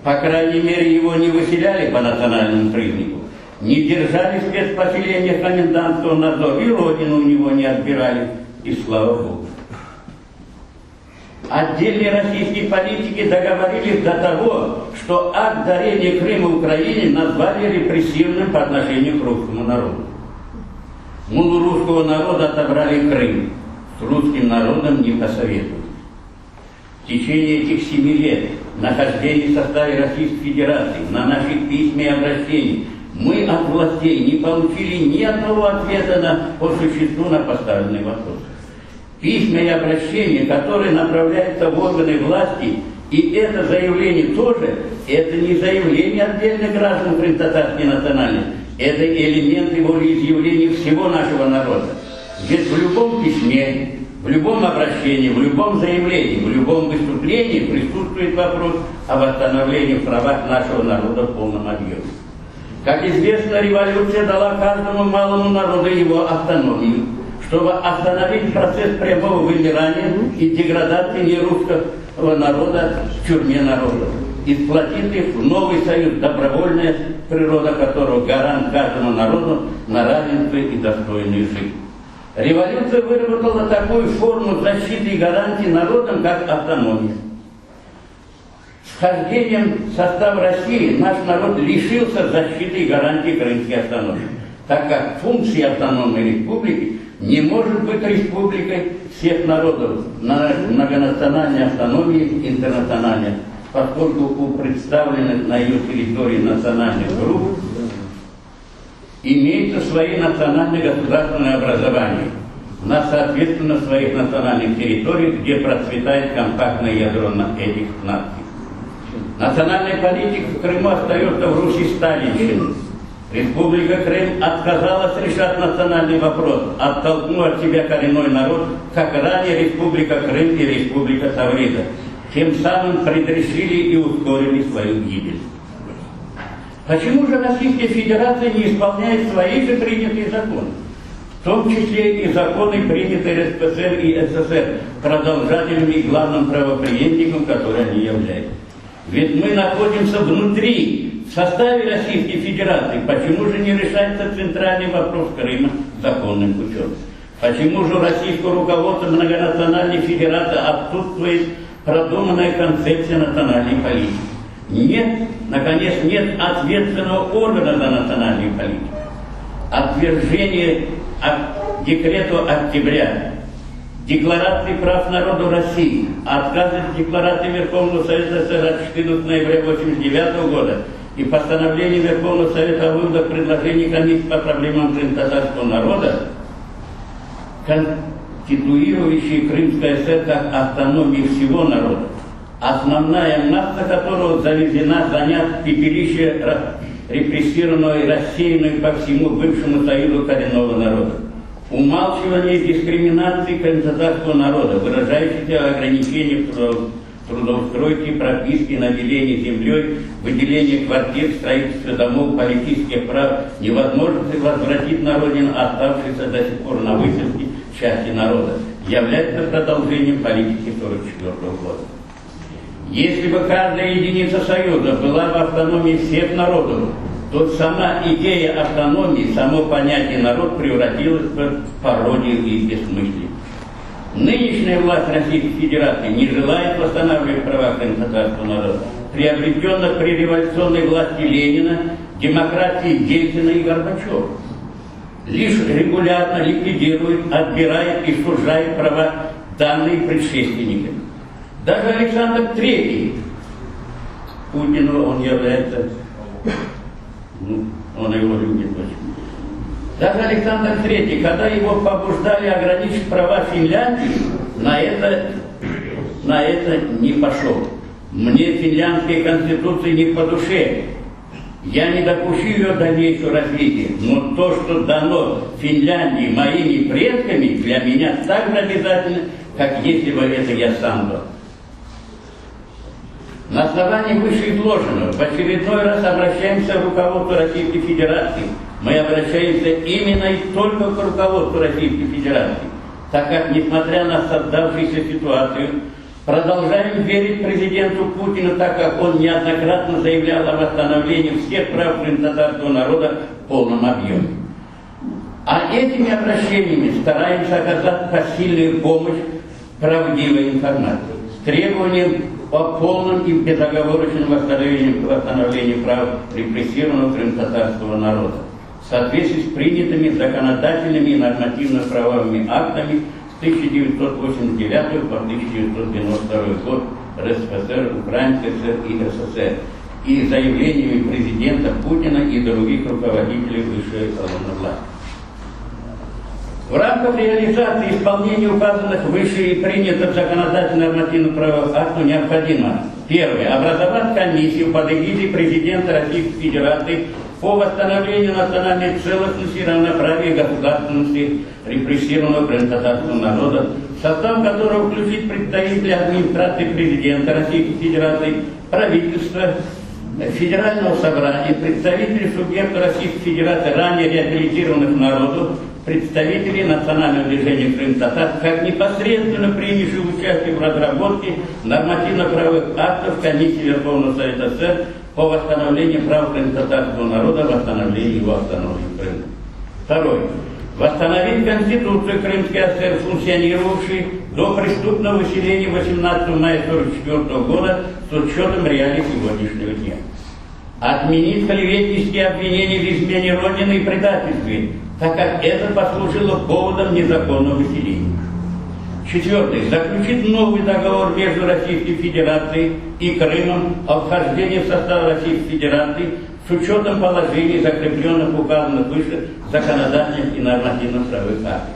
По крайней мере, его не выселяли по национальному признаку, не держали в спецпоселениях комендантского надзора, и родину у него не отбирали, и слава Богу. Отдельные российские политики договорились до того, что акт дарения Крыма Украине назвали репрессивным по отношению к русскому народу. Мол, у русского народа отобрали Крым, с русским народом не посоветуют. В течение этих 7 лет нахождения в составе Российской Федерации на наших письме и обращениях мы от властей не получили ни одного ответа по существу на поставленный вопрос. Письма и обращения, которые направляются в органы власти, и это заявление тоже, это не заявление отдельных граждан крым-татарской национальности, это элементы волеизъявления всего нашего народа. Ведь в любом письме, в любом обращении, в любом заявлении, в любом выступлении присутствует вопрос о восстановлении прав нашего народа в полном объеме. Как известно, революция дала каждому малому народу его автономию, чтобы остановить процесс прямого вымирания и деградации народа в тюрьме народа и сплотит их в новый союз, добровольная природа которого гарант каждому народу на равенство и достойную жизнь. Революция выработала такую форму защиты и гарантии народам, как автономия. С вхождением в состав России наш народ лишился защиты и гарантии крымской автономии, так как функции автономной республики не может быть республикой всех народов, многонациональной автономии интернациональной, поскольку у представленных на ее территории национальных групп имеются свои национальные государственные образования на соответственно своих национальных территориях, где процветает компактное ядро этих наций. Национальная политика в Крыму остается в Руси сталинщиной. Республика Крым отказалась решать национальный вопрос, оттолкнув от себя коренной народ, как ранее Республика Крым и Республика Таврида, тем самым предрешили и ускорили свою гибель. Почему же Российская Федерация не исполняет свои же принятые законы? В том числе и законы, принятые РСФСР и СССР, продолжателями и главным правопреемником, которые они являются. Ведь мы находимся внутри, в составе Российской Федерации. Почему же не решается центральный вопрос Крыма законным путем? Почему же у российского руководства многонациональной федерации отсутствует продуманная концепция национальной политики? Нет, наконец, нет ответственного органа за национальную политику. Отвержение декрету октября, Декларации прав народа России, отказ от Декларации Верховного Совета СССР от 14 ноября 1989 года и постановление Верховного Совета о выводах предложений комиссии по проблемам крымтатарского народа, конституирующие Крымская ССР как автономию всего народа, основная масса которого завезена занять пепелище репрессированного и рассеянного по всему бывшему союзу коренного народа. Умалчивание дискриминации крымтатарского народа, выражающейся в ограничении трудоустройки, прописки, наделения землей, выделения квартир, строительства домов, политических прав, невозможности возвратить на родину оставшиеся до сих пор на выселке части народа, является продолжением политики 1944 года. Если бы каждая единица союза была в автономии всех народов, то сама идея автономии, само понятие народ превратилось бы в пародию и бессмыслие. Нынешняя власть Российской Федерации не желает восстанавливать права крымтатарского народа, приобретенных при революционной власти Ленина, демократии Ельцина и Горбачева. Лишь регулярно ликвидирует, отбирает и сужает права, данные предшественниками. Даже Александр III, Путину он является, он его любит очень. Даже Александр III, когда его побуждали ограничить права Финляндии, на это не пошел. Мне финляндская конституция не по душе. Я не допущу ее дальнейшего развития, но то, что дано Финляндии моими предками, для меня так же обязательно, как если бы это я сам был. На основании вышеизложенного в очередной раз обращаемся к руководству Российской Федерации. Мы обращаемся именно и только к руководству Российской Федерации, так как, несмотря на создавшуюся ситуацию, продолжаем верить президенту Путину, так как он неоднократно заявлял о восстановлении всех прав крымтатарского народа в полном объеме. А этими обращениями стараемся оказать посильную помощь правдивой информации с требованием о полном и безоговорочном восстановлении прав репрессированного крымтатарского народа в соответствии с принятыми законодательными и нормативно-правовыми актами с 1989 по 1992 год РСФСР, Украинской ССР и СССР и заявлениями президента Путина и других руководителей высшей эшелона власти. В рамках реализации исполнения указанных выше и принятых законодательных нормативно-правовых актов необходимо: первое, образовать комиссию под эгидой президента Российской Федерации по восстановлению национальной целостности и равноправия государственности репрессированного крымтатарского народа, в состав которого включить представителей администрации президента Российской Федерации, правительства, Федерального собрания, представители субъекта Российской Федерации, ранее реабилитированных народов, представители национального движения крым-татар, как непосредственно принявшие участие в разработке нормативно-правовых актов Комиссии Верховного Совета СССр по восстановлению прав крым-татарского народа, восстановлению его автономии в Крыму. Второе. Восстановить Конституцию Крымской ССР, функционировавшей до преступного выселения 18 мая 1944 года с учетом реалий сегодняшнего дня. Отменить клеветнические обвинения в измене Родины и предательстве, так как это послужило поводом незаконного выселения. Четвертое. Заключить новый договор между Российской Федерацией и Крымом о вхождении в состав Российской Федерации с учетом положений, закрепленных указанных выше законодательных и нормативно-правовых актов.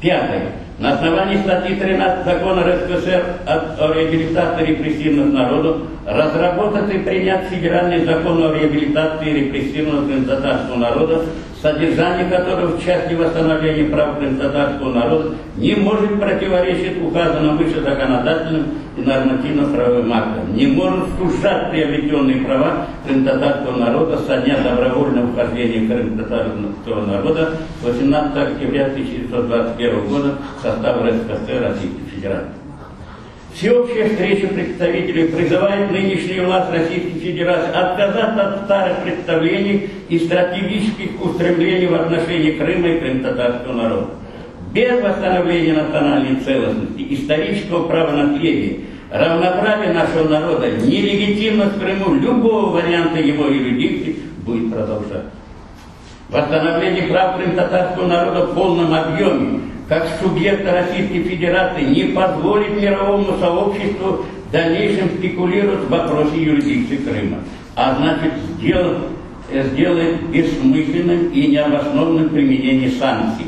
Пятое. На основании статьи 13 Закона РСФСР о реабилитации репрессированных народов разработать и принять федеральный закон о реабилитации репрессированного крым-татарского народа, содержание которого в части восстановления прав крым-татарского народа не может противоречить указанным выше законодательным и нормативно-правовым актам, не может сужать приобретенные права крым-татарского народа со дня добровольного вхождения крым-татарского народа 18 октября 1921 года в состав РСФСР Российской Федерации. Всеобщая встреча представителей призывает нынешнюю власть Российской Федерации отказаться от старых представлений и стратегических устремлений в отношении Крыма и крым-татарского народа. Без восстановления национальной целостности, исторического правонаследия, равноправия нашего народа, нелегитимность в Крыму любого варианта его юрисдикции будет продолжаться. Восстановление прав крым-татарского народа в полном объеме, как субъекта Российской Федерации, не позволит мировому сообществу в дальнейшем спекулировать в вопросе юрисдикции Крыма, а значит сделает бессмысленным и необоснованным применение санкций,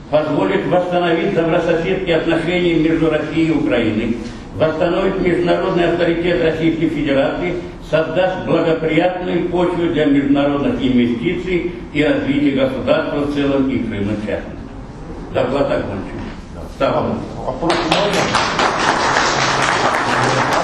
позволит восстановить добрососедские отношения между Россией и Украиной, восстановит международный авторитет Российской Федерации, создаст благоприятную почву для международных инвестиций и развития государства в целом и Крыма в частности. Доклад окончен. Вопрос можно?